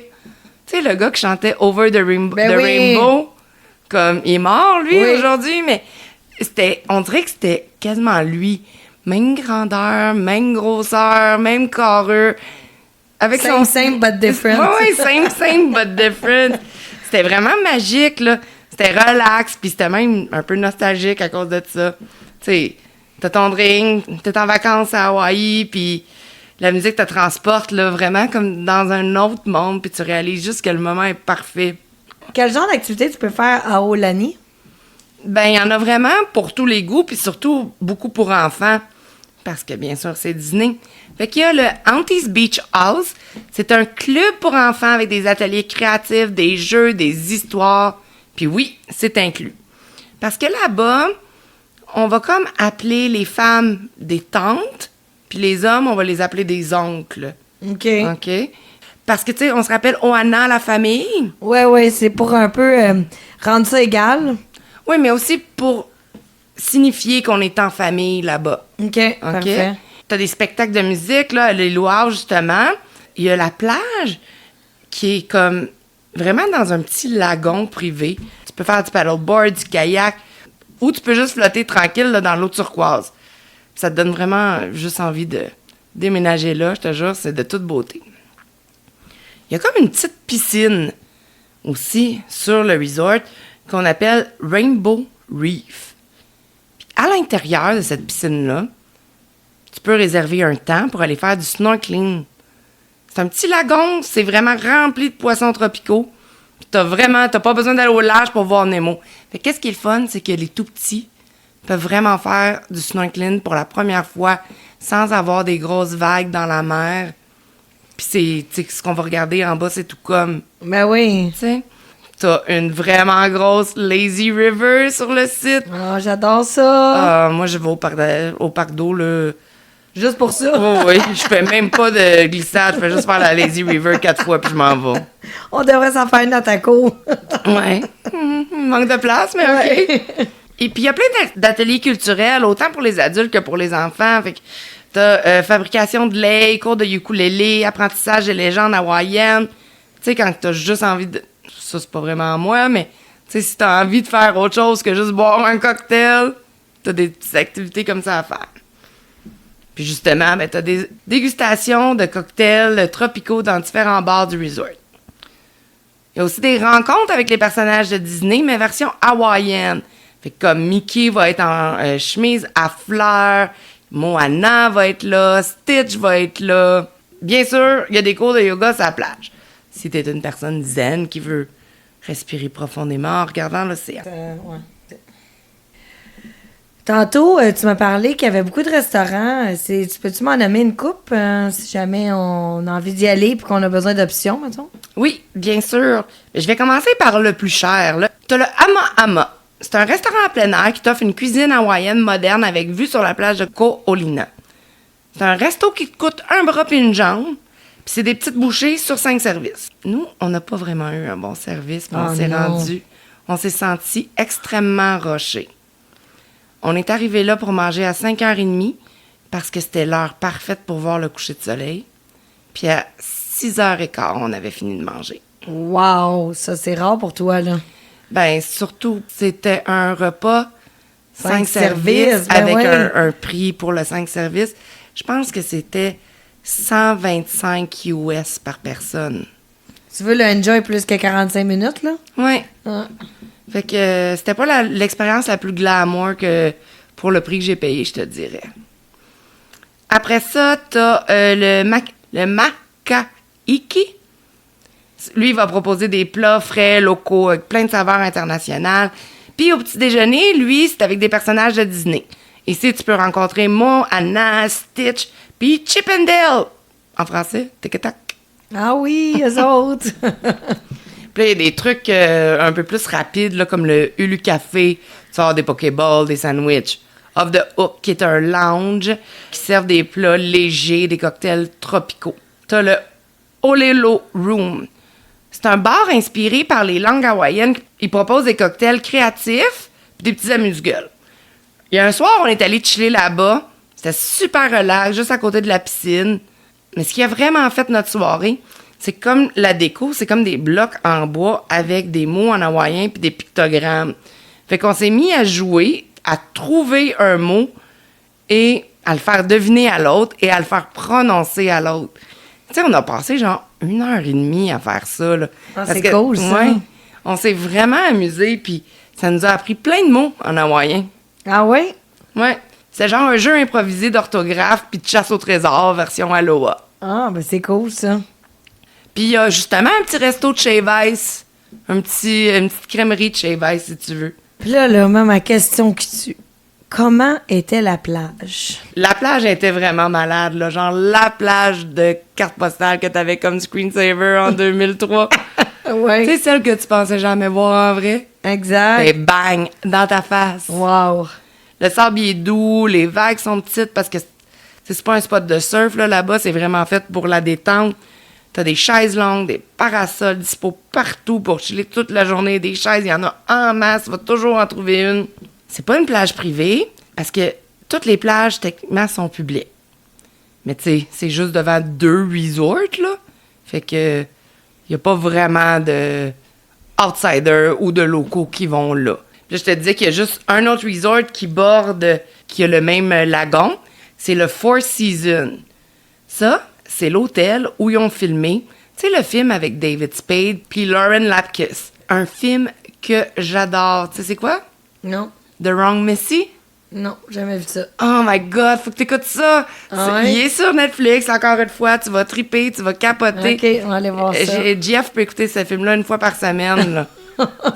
Tu sais, le gars qui chantait Over the Ben oui. Rainbow? Comme, il est mort, lui, Oui. aujourd'hui, mais on dirait que c'était quasiment lui. Même grandeur, même grosseur, même carrure. Avec Same, but different. Oui, same, but different. C'était vraiment magique, là. C'était relax, puis c'était même un peu nostalgique à cause de ça. Tu sais, t'as ton drink, t'es en vacances à Hawaï, puis la musique te transporte, là, vraiment comme dans un autre monde, puis tu réalises juste que le moment est parfait. Quel genre d'activité tu peux faire à Aulani? Ben, il y en a vraiment pour tous les goûts, puis surtout beaucoup pour enfants, parce que bien sûr, c'est Disney. Fait qu'il y a le Auntie's Beach House. C'est un club pour enfants avec des ateliers créatifs, des jeux, des histoires. Puis oui, c'est inclus. Parce que là-bas, on va comme appeler les femmes des tantes, puis les hommes, on va les appeler des oncles. OK. OK? Parce que, tu sais, on se rappelle Ohana, la famille. Ouais, c'est pour un peu rendre ça égal. Oui, mais aussi pour signifier qu'on est en famille là-bas. OK, parfait. T'as des spectacles de musique, là, les louages, justement. Il y a la plage qui est comme vraiment dans un petit lagon privé. Tu peux faire du paddleboard, du kayak, ou tu peux juste flotter tranquille là, dans l'eau turquoise. Ça te donne vraiment juste envie de déménager là, je te jure, c'est de toute beauté. Il y a comme une petite piscine aussi sur le resort qu'on appelle Rainbow Reef. Puis à l'intérieur de cette piscine-là, tu peux réserver un temps pour aller faire du snorkeling. C'est un petit lagon, c'est vraiment rempli de poissons tropicaux. Puis t'as pas besoin d'aller au large pour voir Nemo. Fait qu'est-ce qui est le fun, c'est que les tout petits peuvent vraiment faire du snorkeling pour la première fois sans avoir des grosses vagues dans la mer. Puis c'est ce qu'on va regarder en bas, c'est tout comme, Ben oui. tu sais. T'as une vraiment grosse lazy river sur le site. Oh, j'adore ça. Moi, je vais au parc d'eau, là, Juste pour ça. Oui, je fais même pas de glissade. Je fais juste faire la Lazy River 4 fois, puis je m'en vais. On devrait s'en faire une dans ta cour. Ouais. Manque de place, mais OK. Et puis, il y a plein d'ateliers culturels, autant pour les adultes que pour les enfants. Fait que t'as fabrication de lait, cours de ukulélé, apprentissage des légendes hawaïennes. Tu sais, quand t'as juste envie de... Ça, c'est pas vraiment moi, mais... Tu sais, si t'as envie de faire autre chose que juste boire un cocktail, t'as des petites activités comme ça à faire. Puis justement, ben, t'as des dégustations de cocktails tropicaux dans différents bars du resort. Il y a aussi des rencontres avec les personnages de Disney, mais version hawaïenne. Fait que comme Mickey va être en chemise à fleurs, Moana va être là, Stitch va être là. Bien sûr, il y a des cours de yoga sur la plage. Si t'es une personne zen qui veut respirer profondément en regardant l'océan. Ouais. Tantôt, tu m'as parlé qu'il y avait beaucoup de restaurants. Peux-tu m'en nommer une coupe si jamais on a envie d'y aller et qu'on a besoin d'options, mettons? Oui, bien sûr. Je vais commencer par le plus cher. Là. T'as le Ama Ama. C'est un restaurant à plein air qui t'offre une cuisine hawaïenne moderne avec vue sur la plage de Ko'olina. C'est un resto qui te coûte un bras puis une jambe. Puis c'est des petites bouchées sur 5 services. Nous, on n'a pas vraiment eu un bon service. On s'est senti extrêmement rushés. On est arrivé là pour manger à 5h30 parce que c'était l'heure parfaite pour voir le coucher de soleil. Puis à 6h15, on avait fini de manger. Wow! Ça, c'est rare pour toi, là. Ben, surtout, c'était un repas 5 ben services avec ouais. un prix pour le 5 services. Je pense que c'était 125 US par personne. Tu veux le enjoy plus que 45 minutes, là? Oui. Ah. Fait que c'était pas l'expérience la plus glamour que pour le prix que j'ai payé, je te dirais. Après ça, t'as le Makaiki. Lui, il va proposer des plats frais, locaux, avec plein de saveurs internationales. Puis au petit déjeuner, lui, c'est avec des personnages de Disney. Ici, tu peux rencontrer Moana, Stitch, puis Chip 'n Dale. En français, tic-tac. Ah oui, eux autres! Puis là, il y a des trucs un peu plus rapides, là, comme le Hulu Café. Tu vas avoir des Pokéballs, des sandwichs. Off the Hook, qui est un lounge qui sert des plats légers, des cocktails tropicaux. T'as le Olelo Room. C'est un bar inspiré par les langues hawaïennes. Il propose des cocktails créatifs puis des petits amuse-gueules. Il y a un soir, on est allé chiller là-bas. C'était super relax, juste à côté de la piscine. Mais ce qui a vraiment fait notre soirée, c'est comme la déco, c'est comme des blocs en bois avec des mots en hawaïen puis des pictogrammes. Fait qu'on s'est mis à jouer, à trouver un mot et à le faire deviner à l'autre et à le faire prononcer à l'autre. Tu sais, on a passé genre 1h30 à faire ça, là. Ah, c'est cool, ça. Ouais, on s'est vraiment amusés puis ça nous a appris plein de mots en hawaïen. Ah oui? Ouais. C'est genre un jeu improvisé d'orthographe puis de chasse au trésor version Aloha. Ah, ben c'est cool, ça. Puis il y a justement un petit resto de Shave Ice. Une petite crèmerie de Shave Ice, si tu veux. Puis là, ma question qui tue. Comment était la plage? La plage était vraiment malade, là. Genre la plage de carte postale que t'avais comme screensaver en 2003. Oui. Tu sais, celle que tu pensais jamais voir en vrai. Exact. Et bang, dans ta face. Wow. Le sable il est doux, les vagues sont petites parce que c'est pas un spot de surf, là, là-bas. C'est vraiment fait pour la détente. T'as des chaises longues, des parasols dispo partout pour chiller toute la journée. Des chaises, il y en a en masse. Tu vas toujours en trouver une. C'est pas une plage privée parce que toutes les plages, techniquement, sont publiques. Mais tu sais, c'est juste devant 2 resorts, là. Fait que y a pas vraiment de outsiders ou de locaux qui vont là. Puis là, je te disais qu'il y a juste un autre resort qui a le même lagon. C'est le Four Seasons. Ça, c'est l'hôtel où ils ont filmé, tu sais, le film avec David Spade puis Lauren Lapkus. Un film que j'adore. Tu sais, c'est quoi? Non. The Wrong Missy? Non, jamais vu ça. Oh my God, faut que t'écoutes ça. Ah ouais? Il est sur Netflix, encore une fois. Tu vas triper, tu vas capoter. OK, on va aller voir ça. Jeff peut écouter ce film-là une fois par semaine. Là.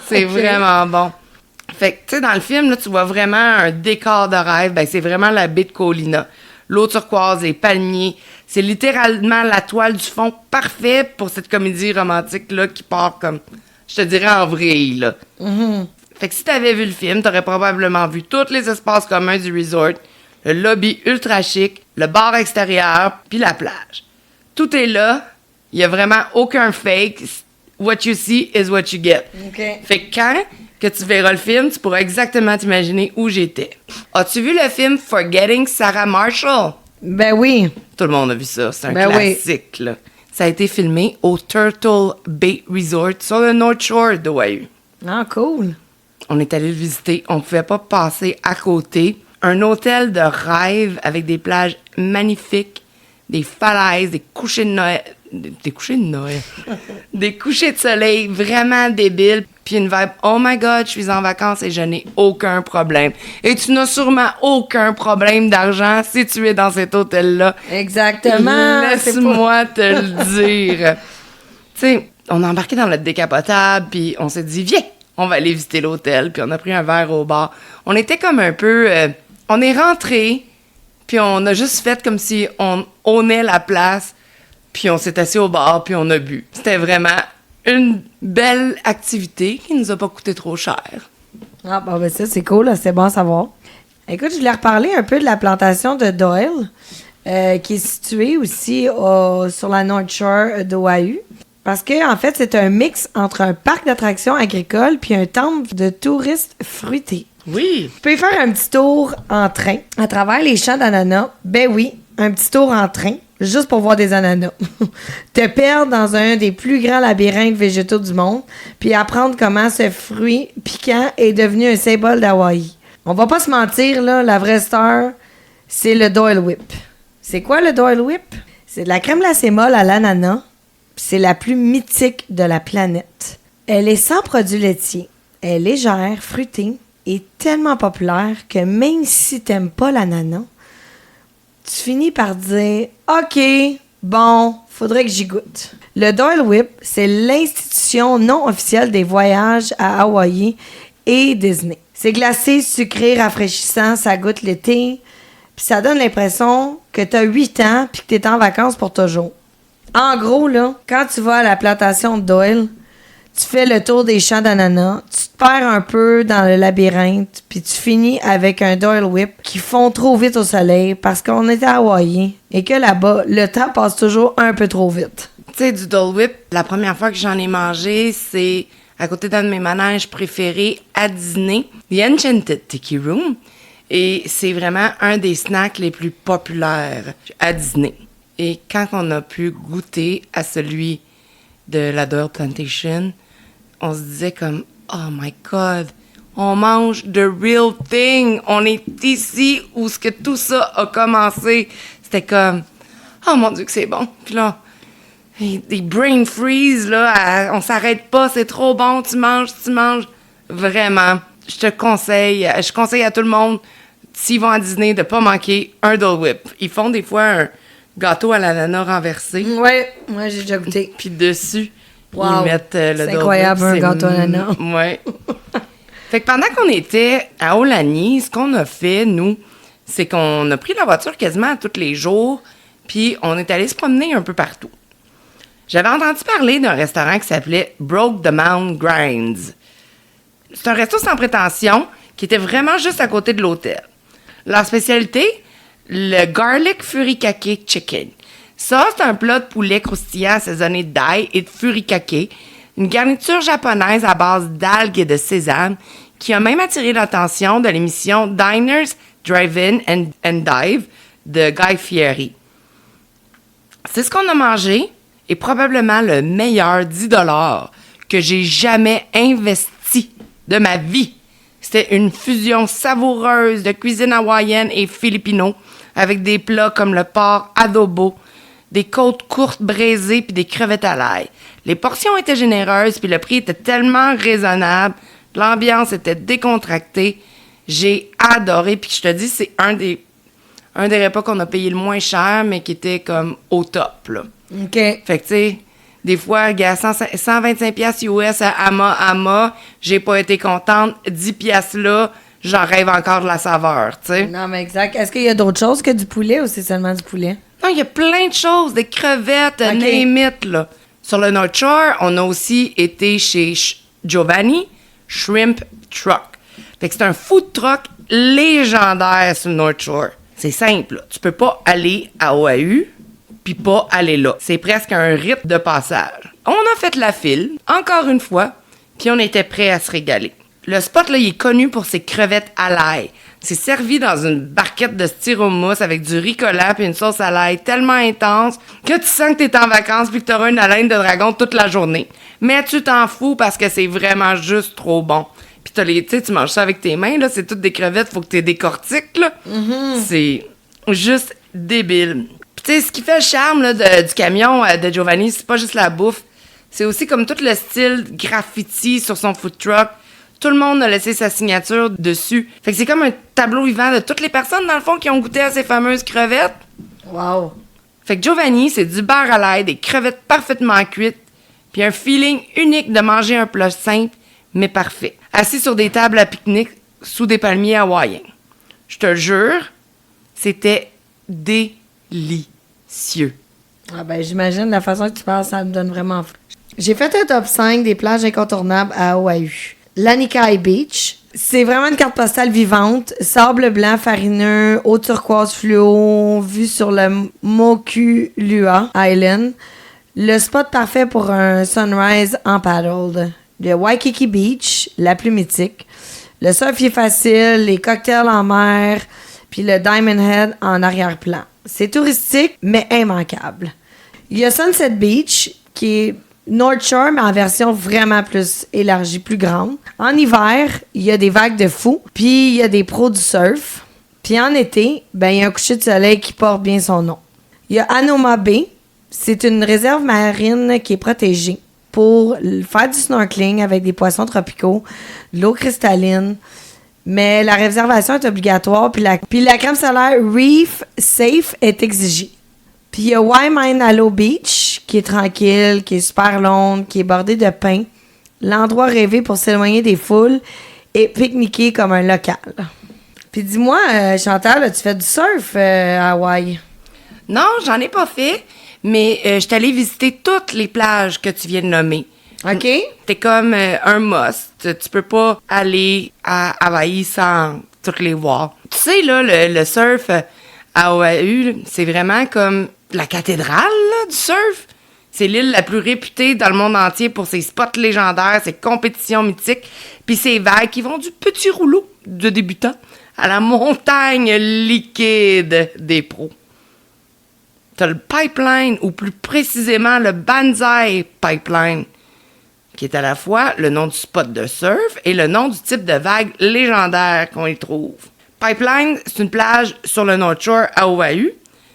C'est vraiment bon. Fait que, tu sais, dans le film, là, tu vois vraiment un décor de rêve. Ben, c'est vraiment la baie de Ko'olina. L'eau turquoise, les palmiers. C'est littéralement la toile du fond parfait pour cette comédie romantique-là qui part comme, je te dirais, en vrille, là. Mm-hmm. Fait que si t'avais vu le film, t'aurais probablement vu tous les espaces communs du resort, le lobby ultra chic, le bar extérieur, puis la plage. Tout est là. Il y a vraiment aucun fake. What you see is what you get. OK. Fait que quand que tu verras le film, tu pourras exactement t'imaginer où j'étais. As-tu vu le film Forgetting Sarah Marshall? Ben oui. Tout le monde a vu ça. C'est un Ben oui. classique, là. Ça a été filmé au Turtle Bay Resort sur le North Shore d'Oahu. Ah, cool. On est allé le visiter. On pouvait pas passer à côté. Un hôtel de rêve avec des plages magnifiques, des falaises, des couchers de Noël. Des couchers de Noël. Des couchers de soleil vraiment débiles. Puis une vibe, oh my God, je suis en vacances et je n'ai aucun problème. Et tu n'as sûrement aucun problème d'argent si tu es dans cet hôtel-là. Exactement. Laisse-moi te le dire. Tu sais, on a embarqué dans notre décapotable, puis on s'est dit, viens, on va aller visiter l'hôtel. Puis on a pris un verre au bar. On était comme un peu... on est rentré, puis on a juste fait comme si on ownait la place. Puis on s'est assis au bar, puis on a bu. C'était vraiment une belle activité qui nous a pas coûté trop cher. Ah, bon, ben ça, c'est cool, là, c'est bon à savoir. Écoute, je voulais reparler un peu de la plantation de Doyle, qui est située aussi sur la North Shore d'Oahu. Parce que, en fait, c'est un mix entre un parc d'attractions agricoles puis un temple de touristes fruités. Oui. Tu peux y faire un petit tour en train à travers les champs d'ananas. Ben oui, un petit tour en train, juste pour voir des ananas. Te perdre dans un des plus grands labyrinthes végétaux du monde, puis apprendre comment ce fruit piquant est devenu un symbole d'Hawaï. On va pas se mentir, là, la vraie star, c'est le Doyle Whip. C'est quoi le Doyle Whip? C'est de la crème glacée molle à l'ananas, puis c'est la plus mythique de la planète. Elle est sans produits laitiers, elle est légère, fruitée, et tellement populaire que même si t'aimes pas l'ananas, tu finis par dire « OK, bon, faudrait que j'y goûte ». Le Doyle Whip, c'est l'institution non officielle des voyages à Hawaï et Disney. C'est glacé, sucré, rafraîchissant, ça goûte l'été, puis ça donne l'impression que t'as 8 ans puis que t'es en vacances pour toujours. En gros, là, quand tu vas à la plantation de Doyle, tu fais le tour des champs d'ananas, tu te perds un peu dans le labyrinthe, puis tu finis avec un Doyle Whip qui fond trop vite au soleil parce qu'on est à Hawaï et que là-bas, le temps passe toujours un peu trop vite. Tu sais, du Dole Whip, la première fois que j'en ai mangé, c'est à côté d'un de mes manèges préférés à Disney, The Enchanted Tiki Room. Et c'est vraiment un des snacks les plus populaires à Disney. Et quand on a pu goûter à celui de la Doyle Plantation, on se disait comme « Oh my God, on mange the real thing! On est ici où ce que tout ça a commencé. » C'était comme « Oh mon Dieu que c'est bon! » Puis là, des brain freeze, là, on s'arrête pas, c'est trop bon, tu manges. Vraiment, je conseille à tout le monde, s'ils vont à Disney, de pas manquer un Dole Whip. Ils font des fois un gâteau à l'ananas renversé. Ouais, moi j'ai déjà goûté. Puis dessus, wow, ils mettent le Dole Whip. C'est incroyable, un gâteau à l'ananas. Ouais. Fait que pendant qu'on était à Aulani, ce qu'on a fait, nous, c'est qu'on a pris la voiture quasiment tous les jours, puis on est allé se promener un peu partout. J'avais entendu parler d'un restaurant qui s'appelait Broke the Mountain Grinds. C'est un resto sans prétention qui était vraiment juste à côté de l'hôtel. Leur spécialité, le Garlic Furikake Chicken. Ça, c'est un plat de poulet croustillant assaisonné d'ail et de furikake, une garniture japonaise à base d'algues et de sésame qui a même attiré l'attention de l'émission Diners, Drive-In and Dive de Guy Fieri. C'est ce qu'on a mangé et probablement le meilleur 10 $ que j'ai jamais investi de ma vie. C'était une fusion savoureuse de cuisine hawaïenne et filipino avec des plats comme le porc adobo, des côtes courtes braisées puis des crevettes à l'ail. Les portions étaient généreuses puis le prix était tellement raisonnable. L'ambiance était décontractée. J'ai adoré. Puis je te dis, c'est un des repas qu'on a payé le moins cher, mais qui était comme au top, là. OK. Fait que, tu sais, des fois, gars, 125$ US à Ama, j'ai pas été contente. 10$ là, j'en rêve encore de la saveur, tu sais. Non, mais exact. Est-ce qu'il y a d'autres choses que du poulet ou c'est seulement du poulet? Non, il y a plein de choses, des crevettes, OK. name it, là. Sur le North Shore, on a aussi été chez Giovanni Shrimp Truck. Fait que c'est un food truck légendaire sur le North Shore. C'est simple, là. Tu peux pas aller à OAU puis pas aller là. C'est presque un rite de passage. On a fait la file, encore une fois, puis on était prêts à se régaler. Le spot, là, il est connu pour ses crevettes à l'ail. C'est servi dans une barquette de styromousse avec du riz collant puis une sauce à l'ail tellement intense que tu sens que t'es en vacances puis que t'auras une haleine de dragon toute la journée. Mais tu t'en fous parce que c'est vraiment juste trop bon. Puis tu sais, tu manges ça avec tes mains, là, c'est toutes des crevettes, faut que tu décortiques, là. C'est juste débile. Puis tu sais, ce qui fait le charme là, du camion de Giovanni, c'est pas juste la bouffe, c'est aussi comme tout le style graffiti sur son food truck. Tout le monde a laissé sa signature dessus. Fait que c'est comme un tableau vivant de toutes les personnes, dans le fond, qui ont goûté à ces fameuses crevettes. Wow! Fait que Giovanni, c'est du beurre à l'ail, des crevettes parfaitement cuites, puis un feeling unique de manger un plat simple, mais parfait. Assis sur des tables à pique-nique, sous des palmiers hawaïens. Je te le jure, c'était délicieux. Ah ben, j'imagine la façon que tu parles, ça me donne vraiment faim. J'ai fait un top 5 des plages incontournables à Oahu. Lanikai Beach, c'est vraiment une carte postale vivante. Sable blanc farineux, eau turquoise fluo, vue sur le Mokulua Island. Le spot parfait pour un sunrise en paddle. Le Waikiki Beach, la plus mythique. Le surf est facile, les cocktails en mer, puis le Diamond Head en arrière-plan. C'est touristique, mais immanquable. Il y a Sunset Beach, qui est North Shore, mais en version vraiment plus élargie, plus grande. En hiver, il y a des vagues de fou, puis il y a des pros du surf. Puis en été, ben il y a un coucher de soleil qui porte bien son nom. Il y a Anoma Bay. C'est une réserve marine qui est protégée pour faire du snorkeling avec des poissons tropicaux, de l'eau cristalline. Mais la réservation est obligatoire, puis la crème solaire Reef Safe est exigée. Puis il y a Waimanalo Beach, qui est tranquille, qui est super longue, qui est bordée de pins. L'endroit rêvé pour s'éloigner des foules et pique-niquer comme un local. Puis dis-moi, Chantal, as-tu fait du surf à Hawaï? Non, j'en ai pas fait, mais je suis allée visiter toutes les plages que tu viens de nommer. OK. T'es comme un must. Tu peux pas aller à Hawaï sans toutes les voir. Tu sais, là, le surf à Oahu, c'est vraiment comme la cathédrale là, du surf. C'est l'île la plus réputée dans le monde entier pour ses spots légendaires, ses compétitions mythiques, puis ses vagues qui vont du petit rouleau de débutant à la montagne liquide des pros. T'as le pipeline, ou plus précisément le Banzai Pipeline, qui est à la fois le nom du spot de surf et le nom du type de vague légendaire qu'on y trouve. Pipeline, c'est une plage sur le North Shore à Oahu.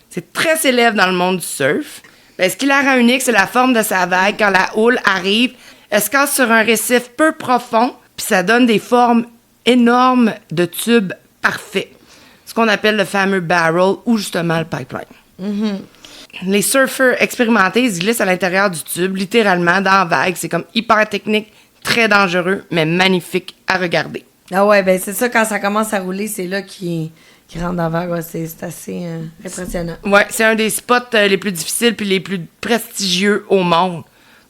C'est très célèbre dans le monde du surf. Ben, ce qui la rend unique, c'est la forme de sa vague. Quand la houle arrive, elle se casse sur un récif peu profond, puis ça donne des formes énormes de tubes parfaits. Ce qu'on appelle le fameux barrel ou justement le pipeline. Mm-hmm. Les surfeurs expérimentés, ils glissent à l'intérieur du tube, littéralement, dans la vague. C'est comme hyper technique, très dangereux, mais magnifique à regarder. Ah ouais, ben c'est ça, quand ça commence à rouler, c'est là qu'il rentre dans la vague. Ouais, c'est assez impressionnant. Ouais, c'est un des spots les plus difficiles puis les plus prestigieux au monde.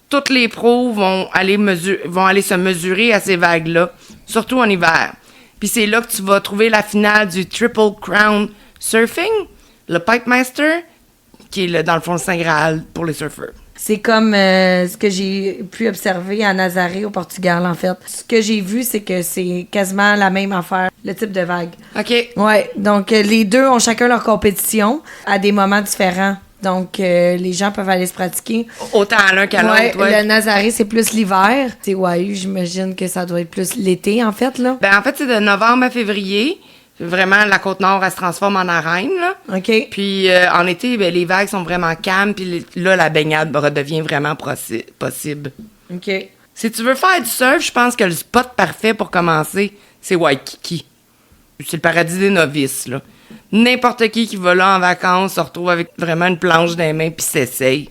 Toutes les pros vont aller se mesurer à ces vagues-là, surtout en hiver. Puis c'est là que tu vas trouver la finale du Triple Crown Surfing, le Pipe Master, qui est dans le fond le Saint Graal pour les surfeurs. C'est comme ce que j'ai pu observer à Nazaré, au Portugal, en fait. Ce que j'ai vu, c'est que c'est quasiment la même affaire, le type de vague. OK. Ouais, donc les deux ont chacun leur compétition à des moments différents. Donc, les gens peuvent aller se pratiquer. Autant à l'un qu'à l'autre, ouais. Le Nazaré, c'est plus l'hiver. C'est Oahu, j'imagine que ça doit être plus l'été, en fait, là. Ben, en fait, c'est de novembre à février. Vraiment, la Côte-Nord, elle se transforme en arène, là. OK. Puis, en été, ben, les vagues sont vraiment calmes, puis là, la baignade redevient vraiment possible. OK. Si tu veux faire du surf, je pense que le spot parfait pour commencer, c'est Waikiki. C'est le paradis des novices, là. N'importe qui va là en vacances se retrouve avec vraiment une planche dans les mains puis s'essaye.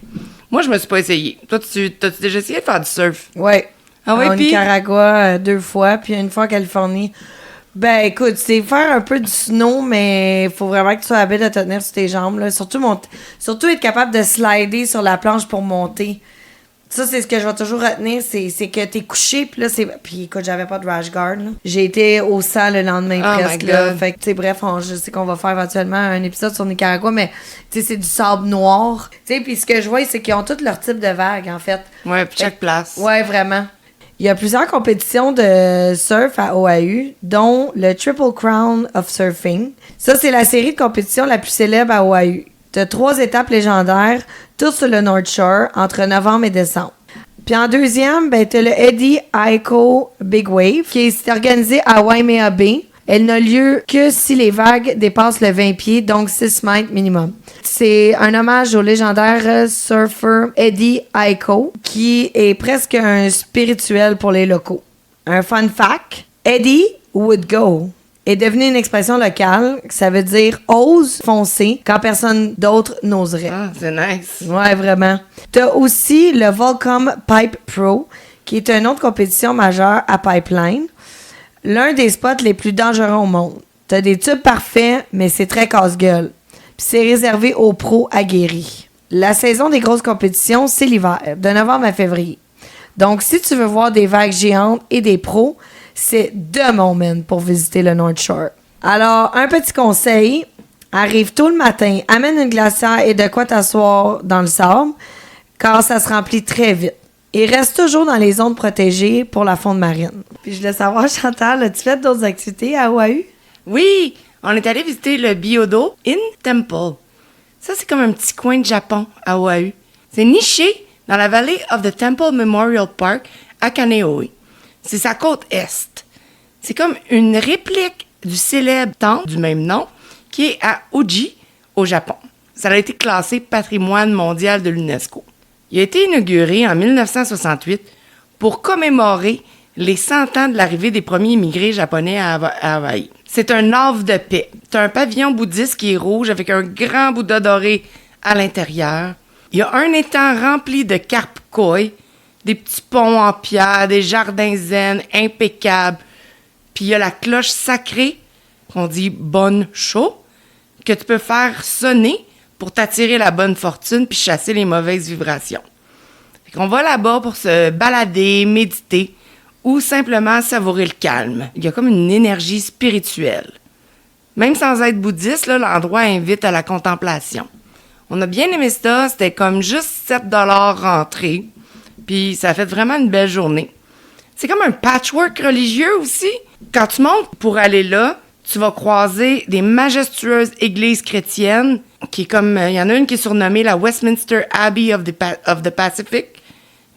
Moi, je me suis pas essayé. Toi, t'as-tu déjà essayé de faire du surf? Ouais. Ah ouais, au puis? Nicaragua 2 fois, puis une fois en Californie. Ben, écoute, c'est faire un peu du snow, mais il faut vraiment que tu sois habile de te tenir sur tes jambes, là. Surtout être capable de slider sur la planche pour monter. Ça, c'est ce que je vais toujours retenir, c'est que t'es couché, puis là, Puis écoute, j'avais pas de rash guard, là. J'ai été au sang le lendemain presque, là. Fait que, tu sais, bref, je sais qu'on va faire éventuellement un épisode sur Nicaragua, mais, tu sais, c'est du sable noir. Tu sais, puis ce que je vois, c'est qu'ils ont tous leur type de vagues, en fait. Ouais, puis chaque place. Ouais, vraiment. Il y a plusieurs compétitions de surf à Oahu, dont le Triple Crown of Surfing. Ça, c'est la série de compétitions la plus célèbre à Oahu. T'as 3 étapes légendaires, toutes sur le North Shore, entre novembre et décembre. Puis en deuxième, t'as le Eddie Aikau Big Wave, qui est organisé à Waimea Bay. Elle n'a lieu que si les vagues dépassent le 20 pieds, donc 6 mètres minimum. C'est un hommage au légendaire surfer Eddie Aikau, qui est presque un spirituel pour les locaux. Un fun fact, Eddie would go est devenu une expression locale, ça veut dire « ose foncer » quand personne d'autre n'oserait. Ah, c'est nice. Ouais, vraiment. T'as aussi le Volcom Pipe Pro, qui est une autre compétition majeure à Pipeline. L'un des spots les plus dangereux au monde. T'as des tubes parfaits, mais c'est très casse-gueule. Puis c'est réservé aux pros aguerris. La saison des grosses compétitions, c'est l'hiver, de novembre à février. Donc, si tu veux voir des vagues géantes et des pros, c'est the moment pour visiter le North Shore. Alors, un petit conseil, arrive tôt le matin, amène une glacière et de quoi t'asseoir dans le sable, car ça se remplit très vite. Et reste toujours dans les zones protégées pour la fonte marine. Puis je voulais savoir, Chantal, as-tu fait d'autres activités à Oahu? Oui, on est allé visiter le Byodo In Temple. Ça, c'est comme un petit coin de Japon à Oahu. C'est niché dans la Valley of the Temple Memorial Park à Kaneohe. C'est sa côte est. C'est comme une réplique du célèbre temple du même nom qui est à Uji, au Japon. Ça a été classé patrimoine mondial de l'UNESCO. Il a été inauguré en 1968 pour commémorer les 100 ans de l'arrivée des premiers immigrés japonais à Hawaï. C'est un havre de paix. C'est un pavillon bouddhiste qui est rouge avec un grand Bouddha doré à l'intérieur. Il y a un étang rempli de carpe koi, des petits ponts en pierre, des jardins zen impeccables. Puis il y a la cloche sacrée, qu'on dit bonne chaud, que tu peux faire sonner pour t'attirer la bonne fortune puis chasser les mauvaises vibrations. Fait qu'on va là-bas pour se balader, méditer ou simplement savourer le calme. Il y a comme une énergie spirituelle. Même sans être bouddhiste, là, l'endroit invite à la contemplation. On a bien aimé ça, c'était comme juste 7 $ rentrée. Puis ça a fait vraiment une belle journée. C'est comme un patchwork religieux aussi. Quand tu montes pour aller là, tu vas croiser des majestueuses églises chrétiennes, qui est comme, il y en a une qui est surnommée la Westminster Abbey of the Pacific,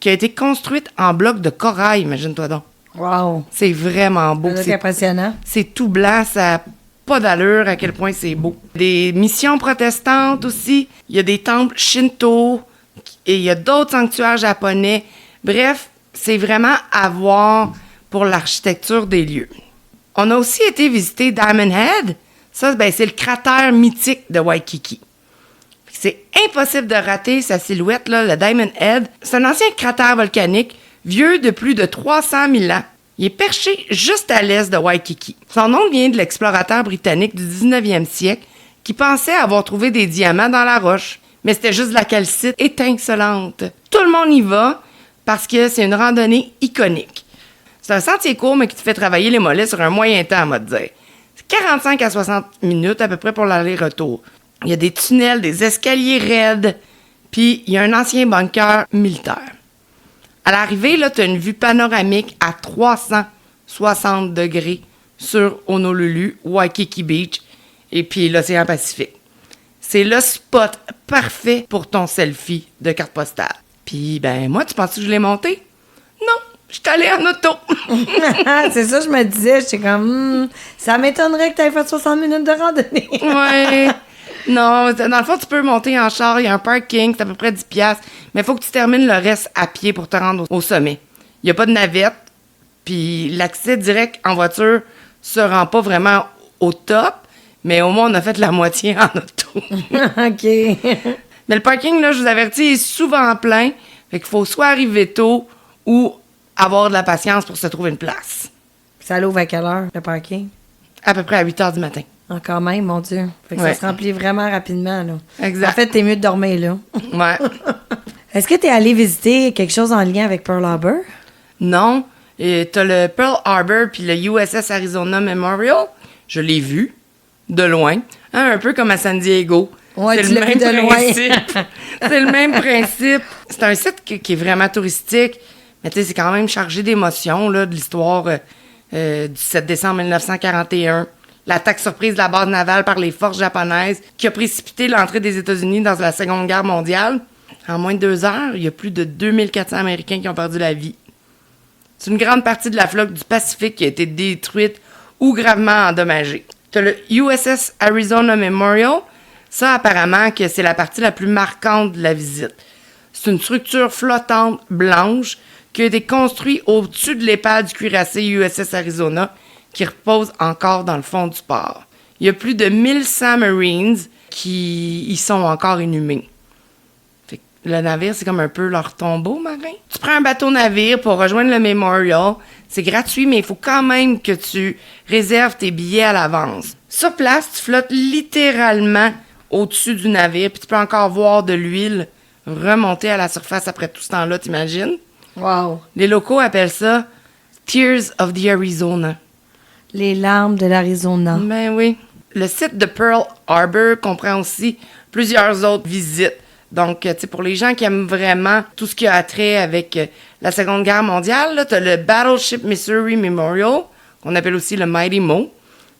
qui a été construite en blocs de corail, imagine-toi donc. Wow! C'est vraiment beau. C'est impressionnant. C'est tout blanc, ça n'a pas d'allure à quel point c'est beau. Des missions protestantes aussi, il y a des temples shinto, et il y a d'autres sanctuaires japonais. Bref, c'est vraiment à voir pour l'architecture des lieux. On a aussi été visiter Diamond Head. Ça, c'est le cratère mythique de Waikiki. C'est impossible de rater sa silhouette, là, le Diamond Head. C'est un ancien cratère volcanique, vieux de plus de 300 000 ans. Il est perché juste à l'est de Waikiki. Son nom vient de l'explorateur britannique du 19e siècle qui pensait avoir trouvé des diamants dans la roche. Mais c'était juste de la calcite étincelante. Tout le monde y va parce que c'est une randonnée iconique. C'est un sentier court, mais qui te fait travailler les mollets sur un moyen temps, on va te dire. C'est 45 à 60 minutes à peu près pour l'aller-retour. Il y a des tunnels, des escaliers raides, puis il y a un ancien bunker militaire. À l'arrivée, là, tu as une vue panoramique à 360 degrés sur Honolulu, Waikiki Beach, et puis l'océan Pacifique. C'est le spot parfait pour ton selfie de carte postale. Puis, moi, tu penses que je l'ai monté? Non, je suis allée en auto. C'est ça, je me disais. J'étais comme, ça m'étonnerait que tu aies fait 60 minutes de randonnée. Ouais. Non, dans le fond, tu peux monter en char. Il y a un parking, c'est à peu près 10$. Mais il faut que tu termines le reste à pied pour te rendre au sommet. Il n'y a pas de navette. Puis, l'accès direct en voiture se rend pas vraiment au top. Mais au moins, on a fait la moitié en auto. OK. Mais le parking, là, je vous avertis, est souvent plein. Fait qu'il faut soit arriver tôt ou avoir de la patience pour se trouver une place. Ça l'ouvre à quelle heure, le parking? À peu près à 8 h du matin. Ah, quand même, mon Dieu. Fait que Ouais. ça se remplit vraiment rapidement, là. Exact. En fait, t'es mieux de dormir, là. Ouais. Est-ce que tu es allé visiter quelque chose en lien avec Pearl Harbor? Non. T'as le Pearl Harbor puis le USS Arizona Memorial. Je l'ai vu de loin. Hein, un peu comme à San Diego. Ouais, c'est tu le l'as même vu de loin. principe. C'est le même principe. C'est un site qui est vraiment touristique. Mais tu sais, c'est quand même chargé d'émotions, là, de l'histoire du 7 décembre 1941. L'attaque surprise de la base navale par les forces japonaises qui a précipité l'entrée des États-Unis dans la Seconde Guerre mondiale. En moins de 2 heures, il y a plus de 2400 Américains qui ont perdu la vie. C'est une grande partie de la flotte du Pacifique qui a été détruite ou gravement endommagée. Tu as le USS Arizona Memorial. Ça, apparemment, que c'est la partie la plus marquante de la visite. C'est une structure flottante blanche qui a été construite au-dessus de l'épave du cuirassé USS Arizona qui repose encore dans le fond du port. Il y a plus de 1100 Marines qui y sont encore inhumés. Fait que le navire, c'est comme un peu leur tombeau marin. Tu prends un bateau-navire pour rejoindre le Memorial. C'est gratuit, mais il faut quand même que tu réserves tes billets à l'avance. Sur place, tu flottes littéralement au-dessus du navire, puis tu peux encore voir de l'huile remonter à la surface après tout ce temps-là, t'imagines? Wow. Les locaux appellent ça « Tears of the Arizona ». Les larmes de l'Arizona. Ben oui. Le site de Pearl Harbor comprend aussi plusieurs autres visites. Donc, tu sais, pour les gens qui aiment vraiment tout ce qui a attrait avec la Seconde Guerre mondiale, tu as le Battleship Missouri Memorial, qu'on appelle aussi le Mighty Mo,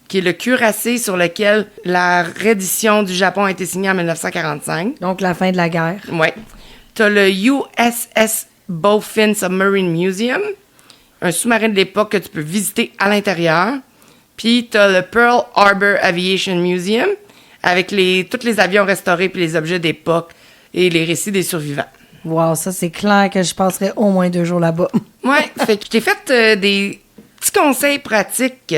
qui est le cuirassé sur lequel la reddition du Japon a été signée en 1945. Donc, la fin de la guerre. Oui. Tu as le USS Bowfin Submarine Museum, un sous-marin de l'époque que tu peux visiter à l'intérieur. Puis, tu as le Pearl Harbor Aviation Museum, avec tous les avions restaurés puis les objets d'époque et les récits des survivants. Wow, ça, c'est clair que je passerai au moins 2 jours là-bas. Oui, fait que je t'ai fait des petits conseils pratiques.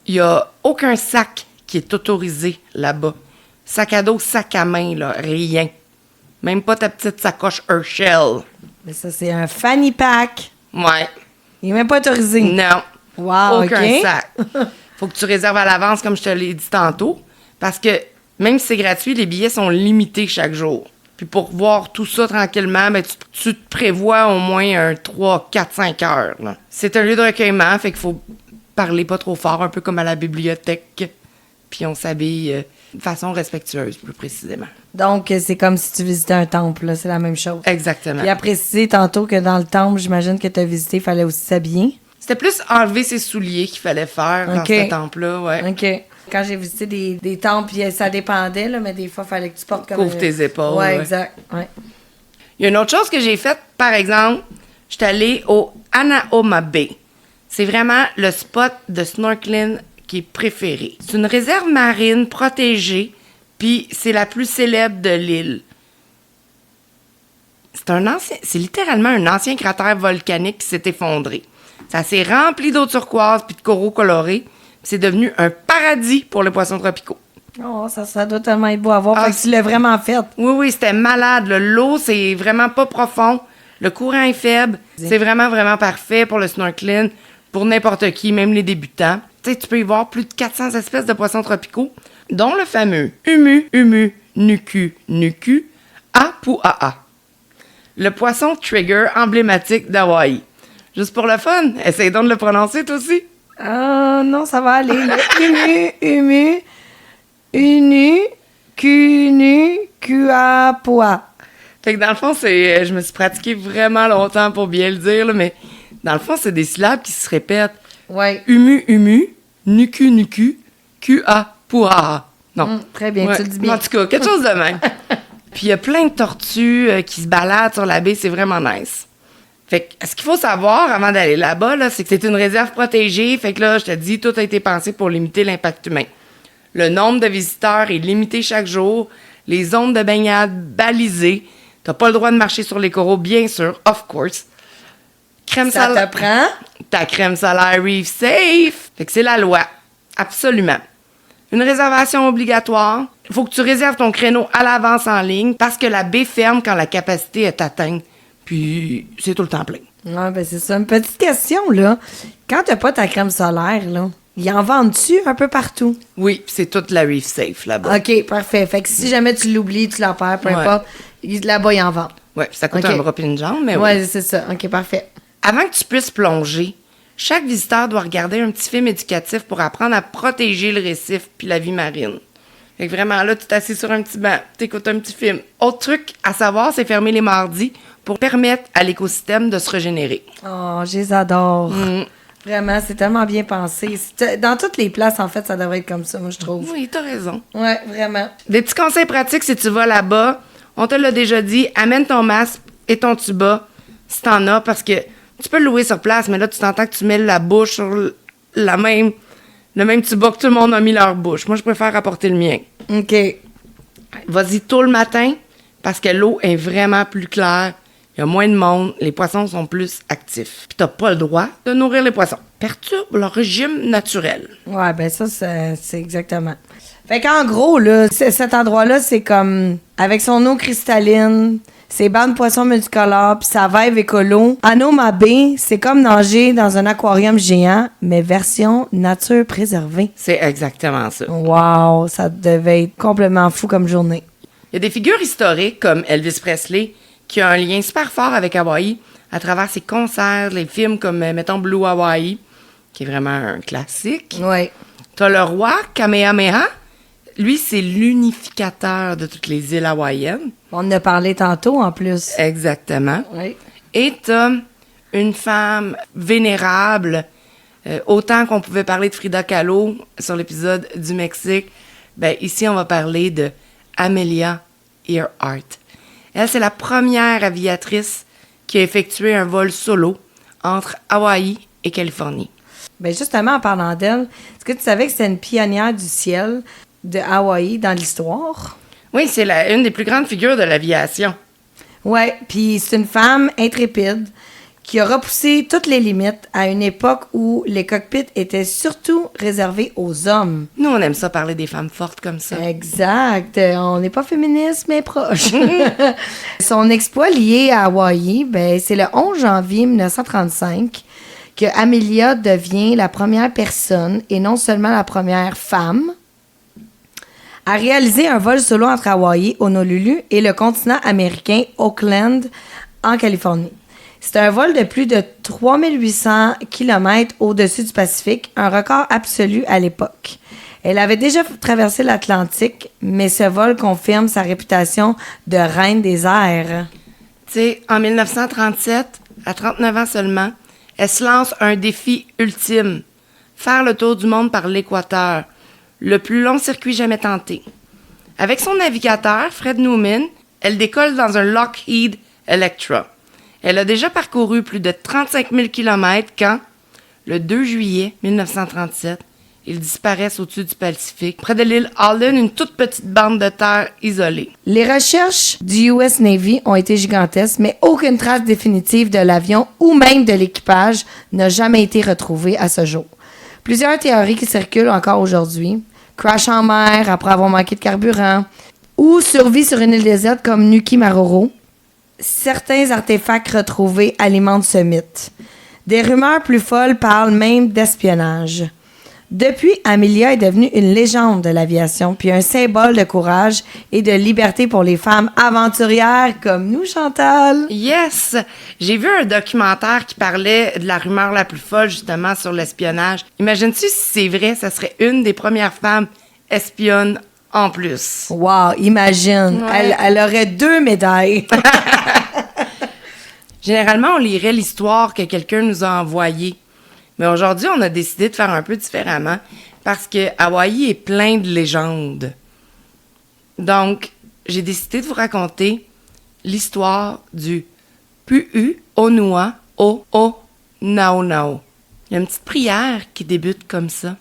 Il n'y a aucun sac qui est autorisé là-bas. Sac à dos, sac à main, là, rien. Même pas ta petite sacoche Herschel. Mais ça, c'est un fanny pack. Ouais. Il n'est même pas autorisé. Non. Wow, Aucun OK. sac. Faut que tu réserves à l'avance, comme je te l'ai dit tantôt. Parce que même si c'est gratuit, les billets sont limités chaque jour. Puis pour voir tout ça tranquillement, ben, tu te prévois au moins 3, 4, 5 heures. Là. C'est un lieu de recueillement, fait qu'il faut parler pas trop fort, un peu comme à la bibliothèque. Puis on s'habille de façon respectueuse, plus précisément. Donc, c'est comme si tu visitais un temple, là. C'est la même chose. Exactement. Il a précisé tantôt que dans le temple, j'imagine que tu as visité, il fallait aussi s'habiller. C'était plus enlever ses souliers qu'il fallait faire dans OK. ce temple-là, ouais. OK. Quand j'ai visité des temples, ça dépendait, là, mais des fois, il fallait que tu portes comme... Couvre tes épaules. Ouais, ouais. exact. Ouais. Il y a une autre chose que j'ai faite, par exemple, je suis allée au Anaoma Bay. C'est vraiment le spot de snorkeling qui est préféré. C'est une réserve marine protégée, puis c'est la plus célèbre de l'île. C'est littéralement un ancien cratère volcanique qui s'est effondré. Ça s'est rempli d'eau turquoise puis de coraux colorés. C'est devenu un paradis pour les poissons tropicaux. Oh, ça doit tellement être beau à voir. Ah, Fait que tu l'as vraiment fait. Oui, oui, c'était malade. L'eau, c'est vraiment pas profond. Le courant est faible. C'est vraiment, vraiment parfait pour le snorkeling, pour n'importe qui, même les débutants. Tu sais, tu peux y voir plus de 400 espèces de poissons tropicaux, dont le fameux Umu, Nuku, Apuaa. Le poisson trigger emblématique d'Hawaï. Juste pour le fun, essaye donc de le prononcer, toi aussi. Ah, non, ça va aller. Le Unu, Kunu, Kuapoa. Fait que dans le fond, je me suis pratiquée vraiment longtemps pour bien le dire, là, mais dans le fond, c'est des syllabes qui se répètent. Ouais. Umu, Nuku, Kuapoa. Non. Très bien, Ouais. tu le dis bien. En tout cas, quelque chose de même. Puis il y a plein de tortues qui se baladent sur la baie, c'est vraiment nice. Fait que, ce qu'il faut savoir avant d'aller là-bas, là, c'est que c'est une réserve protégée. Fait que là, je te dis, tout a été pensé pour limiter l'impact humain. Le nombre de visiteurs est limité chaque jour. Les zones de baignade balisées. T'as pas le droit de marcher sur les coraux, bien sûr, of course. Ça te prend? Ta crème solaire Reef Safe. Fait que c'est la loi. Absolument. Une réservation obligatoire. Il faut que tu réserves ton créneau à l'avance en ligne parce que la baie ferme quand la capacité est atteinte. Puis, c'est tout le temps plein. Ouais, ben c'est ça. Une petite question, là. Quand t'as pas ta crème solaire, là, ils en vendent-tu un peu partout? Oui, c'est toute la Reef Safe là-bas. OK, parfait. Fait que si jamais tu l'oublies, tu la perds, peu Ouais. importe, là-bas, ils en vendent. Ouais, ça coûte Ok. un bras puis une jambe, mais oui. Ouais, c'est ça. OK, parfait. Avant que tu puisses plonger, chaque visiteur doit regarder un petit film éducatif pour apprendre à protéger le récif puis la vie marine. Fait que vraiment, là, tu t'assieds sur un petit banc, t'écoutes un petit film. Autre truc à savoir, c'est fermer les mardis pour permettre à l'écosystème de se régénérer. Oh, je les adore. Vraiment, c'est tellement bien pensé. Dans toutes les places, en fait, ça devrait être comme ça, moi, je trouve. Oui, t'as raison. Ouais, vraiment. Des petits conseils pratiques si tu vas là-bas. On te l'a déjà dit, amène ton masque et ton tuba, si t'en as, parce que tu peux le louer sur place, mais là, tu t'entends que tu mets la bouche sur le même tuba que tout le monde a mis leur bouche. Moi, je préfère apporter le mien. OK. Vas-y tôt le matin, parce que l'eau est vraiment plus claire. Il y a moins de monde, les poissons sont plus actifs. Puis t'as pas le droit de nourrir les poissons. Perturbe leur régime naturel. Ouais, ben ça, c'est exactement. Fait qu'en gros, là, cet endroit-là, c'est comme avec son eau cristalline, ses bancs de poissons multicolores, puis sa vibe écolo. Anoma Bay, c'est comme nager dans un aquarium géant, mais version nature préservée. C'est exactement ça. Wow, ça devait être complètement fou comme journée. Il y a des figures historiques comme Elvis Presley qui a un lien super fort avec Hawaï à travers ses concerts, les films comme, mettons, Blue Hawaii, qui est vraiment un classique. Ouais. T'as le roi Kamehameha. Lui, c'est l'unificateur de toutes les îles hawaïennes. On en a parlé tantôt, en plus. Exactement. Oui. Et t'as une femme vénérable, autant qu'on pouvait parler de Frida Kahlo sur l'épisode du Mexique, ben ici, on va parler de Amelia Earhart. Elle, c'est la première aviatrice qui a effectué un vol solo entre Hawaï et Californie. Ben justement, en parlant d'elle, est-ce que tu savais que c'était une pionnière du ciel de Hawaï dans l'histoire? Oui, c'est une des plus grandes figures de l'aviation. Ouais, puis c'est une femme intrépide qui a repoussé toutes les limites à une époque où les cockpits étaient surtout réservés aux hommes. Nous, on aime ça parler des femmes fortes comme ça. Exact. On n'est pas féministe, mais proche. Son exploit lié à Hawaï, ben, c'est le 11 janvier 1935 que Amelia devient la première personne, et non seulement la première femme, à réaliser un vol solo entre Hawaï, Honolulu, et le continent américain, Oakland, en Californie. C'est un vol de plus de 3800 km au-dessus du Pacifique, un record absolu à l'époque. Elle avait déjà traversé l'Atlantique, mais ce vol confirme sa réputation de reine des airs. Tu sais, en 1937, à 39 ans seulement, elle se lance un défi ultime. Faire le tour du monde par l'équateur. Le plus long circuit jamais tenté. Avec son navigateur, Fred Newman, elle décolle dans un Lockheed Electra. Elle a déjà parcouru plus de 35 000 km quand, le 2 juillet 1937, ils disparaissent au-dessus du Pacifique, près de l'île Allen, une toute petite bande de terre isolée. Les recherches du US Navy ont été gigantesques, mais aucune trace définitive de l'avion ou même de l'équipage n'a jamais été retrouvée à ce jour. Plusieurs théories qui circulent encore aujourd'hui. Crash en mer après avoir manqué de carburant ou survie sur une île déserte comme Nuki Maroro. Certains artefacts retrouvés alimentent ce mythe. Des rumeurs plus folles parlent même d'espionnage. Depuis, Amelia est devenue une légende de l'aviation, puis un symbole de courage et de liberté pour les femmes aventurières comme nous, Chantal. Yes! J'ai vu un documentaire qui parlait de la rumeur la plus folle, justement, sur l'espionnage. Imagines-tu si c'est vrai, ça serait une des premières femmes espionnes en plus. Wow, imagine, Ouais. elle aurait 2 médailles. Généralement, on lirait l'histoire que quelqu'un nous a envoyée. Mais aujourd'hui, on a décidé de faire un peu différemment parce que Hawaï est plein de légendes. Donc, j'ai décidé de vous raconter l'histoire du Pu'u Onua o Nao Nao. Il y a une petite prière qui débute comme ça,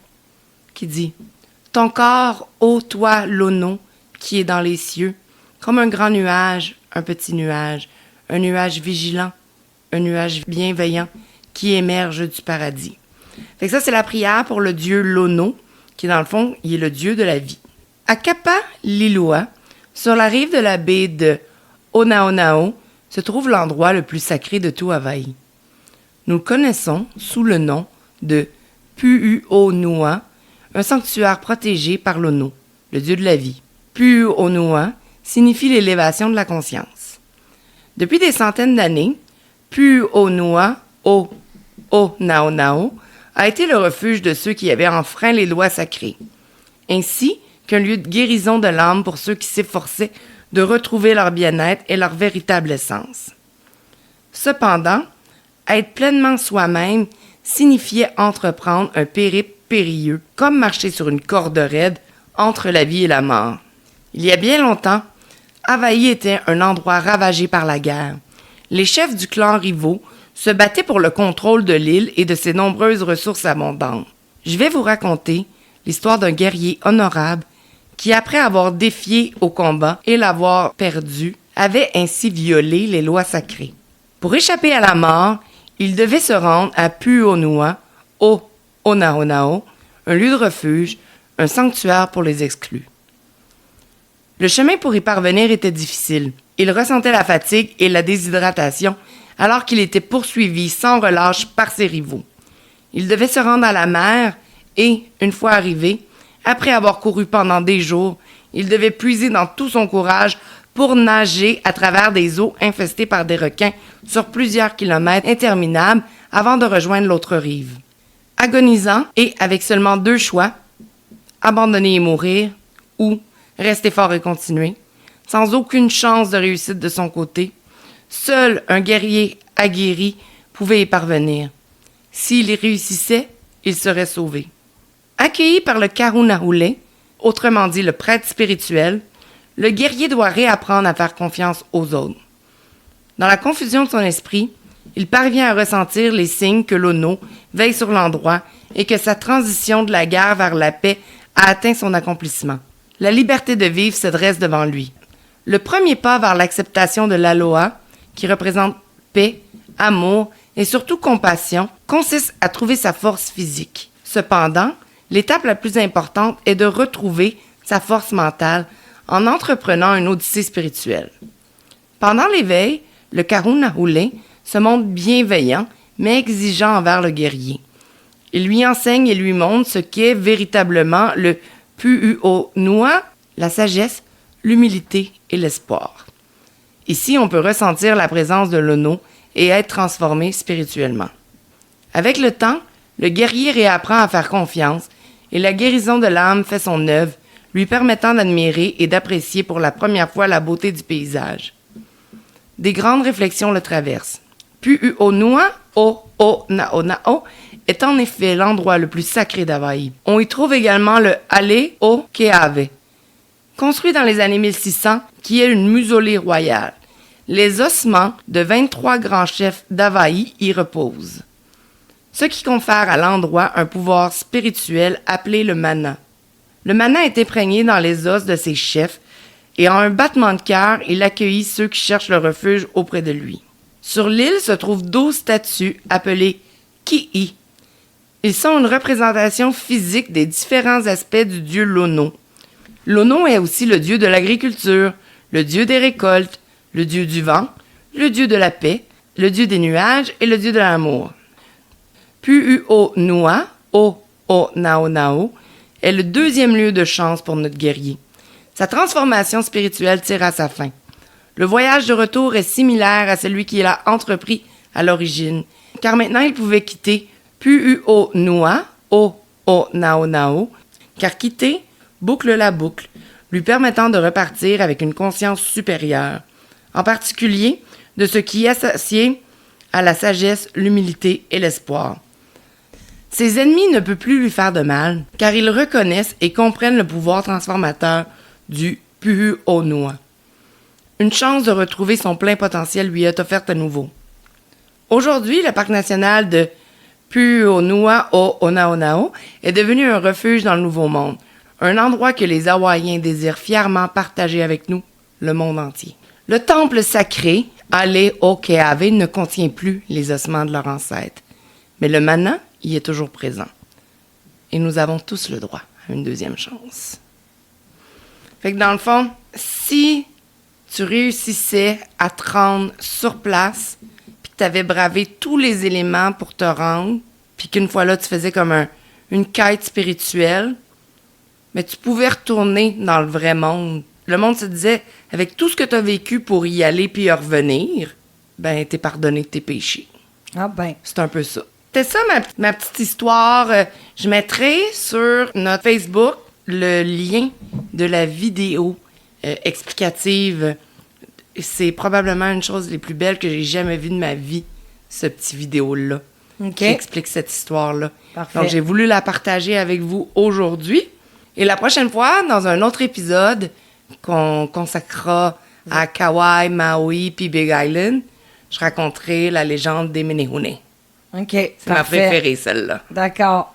qui dit « Ton corps, ô toi, Lono, qui est dans les cieux, comme un grand nuage, un petit nuage, un nuage vigilant, un nuage bienveillant, qui émerge du paradis. » Fait que ça, c'est la prière pour le dieu Lono, qui, dans le fond, il est le dieu de la vie. À Kapa Lilua, sur la rive de la baie de Onaonao, se trouve l'endroit le plus sacré de tout Hawaï. Nous le connaissons sous le nom de Pu'uonua, un sanctuaire protégé par Lono, le dieu de la vie. Pu'uonua signifie l'élévation de la conscience. Depuis des centaines d'années, Pu'uonua O'Naonao a été le refuge de ceux qui avaient enfreint les lois sacrées, ainsi qu'un lieu de guérison de l'âme pour ceux qui s'efforçaient de retrouver leur bien-être et leur véritable essence. Cependant, être pleinement soi-même signifiait entreprendre un périple périlleux, comme marcher sur une corde raide entre la vie et la mort. Il y a bien longtemps, Hawaï était un endroit ravagé par la guerre. Les chefs du clan rivaux se battaient pour le contrôle de l'île et de ses nombreuses ressources abondantes. Je vais vous raconter l'histoire d'un guerrier honorable qui, après avoir défié au combat et l'avoir perdu, avait ainsi violé les lois sacrées. Pour échapper à la mort, il devait se rendre à Pu'uonua O'Naonao, un lieu de refuge, un sanctuaire pour les exclus. Le chemin pour y parvenir était difficile. Il ressentait la fatigue et la déshydratation alors qu'il était poursuivi sans relâche par ses rivaux. Il devait se rendre à la mer et, une fois arrivé, après avoir couru pendant des jours, il devait puiser dans tout son courage pour nager à travers des eaux infestées par des requins sur plusieurs kilomètres interminables avant de rejoindre l'autre rive. Agonisant et avec seulement 2 choix, abandonner et mourir ou rester fort et continuer, sans aucune chance de réussite de son côté, seul un guerrier aguerri pouvait y parvenir. S'il y réussissait, il serait sauvé. Accueilli par le Karunaule, autrement dit le prêtre spirituel, le guerrier doit réapprendre à faire confiance aux autres. Dans la confusion de son esprit, il parvient à ressentir les signes que Lono veille sur l'endroit et que sa transition de la guerre vers la paix a atteint son accomplissement. La liberté de vivre se dresse devant lui. Le premier pas vers l'acceptation de l'aloha, qui représente paix, amour et surtout compassion, consiste à trouver sa force physique. Cependant, l'étape la plus importante est de retrouver sa force mentale en entreprenant une odyssée spirituelle. Pendant l'éveil, le Karunaule se montre bienveillant mais exigeant envers le guerrier. Il lui enseigne et lui montre ce qu'est véritablement le Pu'uonua, la sagesse, l'humilité et l'espoir. Ici, on peut ressentir la présence de Lono et être transformé spirituellement. Avec le temps, le guerrier réapprend à faire confiance et la guérison de l'âme fait son œuvre, lui permettant d'admirer et d'apprécier pour la première fois la beauté du paysage. Des grandes réflexions le traversent. Pu'uonua O'Naonao est en effet l'endroit le plus sacré d'Hawaï. On y trouve également le Ale o Keawe, construit dans les années 1600, qui est une mausolée royale. Les ossements de 23 grands chefs d'Hawaï y reposent, ce qui confère à l'endroit un pouvoir spirituel appelé le mana. Le mana est imprégné dans les os de ses chefs et en un battement de cœur, il accueillit ceux qui cherchent le refuge auprès de lui. Sur l'île se trouvent 12 statues appelées Ki'i. Ils sont une représentation physique des différents aspects du dieu Lono. Lono est aussi le dieu de l'agriculture, le dieu des récoltes, le dieu du vent, le dieu de la paix, le dieu des nuages et le dieu de l'amour. Pu'uonua O'Naonao est le 2e lieu de chance pour notre guerrier. Sa transformation spirituelle tire à sa fin. Le voyage de retour est similaire à celui qu'il a entrepris à l'origine, car maintenant il pouvait quitter Pu'uonua O'Naonao, car quitter boucle la boucle, lui permettant de repartir avec une conscience supérieure, en particulier de ce qui est associé à la sagesse, l'humilité et l'espoir. Ses ennemis ne peuvent plus lui faire de mal, car ils reconnaissent et comprennent le pouvoir transformateur du Pu'uonua. Une chance de retrouver son plein potentiel lui est offerte à nouveau. Aujourd'hui, le parc national de Pu'uonua O'Naonao est devenu un refuge dans le Nouveau Monde, un endroit que les Hawaïens désirent fièrement partager avec nous, le monde entier. Le temple sacré, Ale o Keawe, ne contient plus les ossements de leurs ancêtres, mais le mana y est toujours présent. Et nous avons tous le droit à une 2e chance. Fait que dans le fond, si tu réussissais à te rendre sur place, puis que tu avais bravé tous les éléments pour te rendre, puis qu'une fois là, tu faisais comme une quête spirituelle, mais tu pouvais retourner dans le vrai monde. Le monde se disait, avec tout ce que tu as vécu pour y aller puis y revenir, ben, t'es pardonné de tes péchés. Ah ben. C'est un peu ça. C'est ça ma petite histoire. Je mettrai sur notre Facebook le lien de la vidéo explicative. C'est probablement une chose les plus belles que j'ai jamais vue de ma vie, ce petit vidéo-là. OK. Qui explique cette histoire-là. Parfait. Donc, j'ai voulu la partager avec vous aujourd'hui. Et la prochaine fois, dans un autre épisode qu'on consacrera à Kauai, Maui puis Big Island, je raconterai la légende des Menehune. OK. C'est ma préférée, celle-là. D'accord.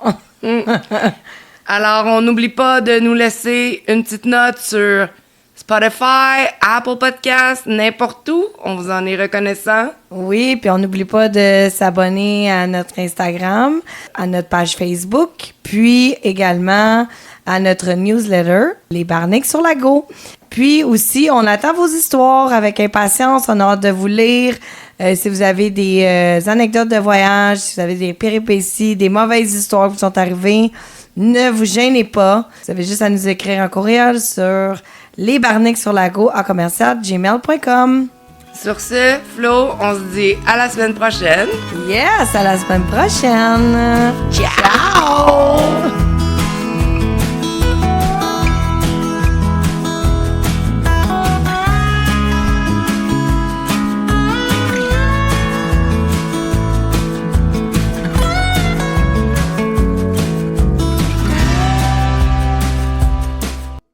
Alors, on n'oublie pas de nous laisser une petite note sur Spotify, Apple Podcasts, n'importe où. On vous en est reconnaissant. Oui, puis on n'oublie pas de s'abonner à notre Instagram, à notre page Facebook, puis également à notre newsletter, Les Barniques sur la Go. Puis aussi, on attend vos histoires avec impatience. On a hâte de vous lire. Si vous avez des anecdotes de voyage, si vous avez des péripéties, des mauvaises histoires qui vous sont arrivées, ne vous gênez pas. Vous avez juste à nous écrire un courriel sur lesbarniquesurlago@gmail.com. Sur ce, Flo, on se dit à la semaine prochaine. Yes, à la semaine prochaine. Ciao!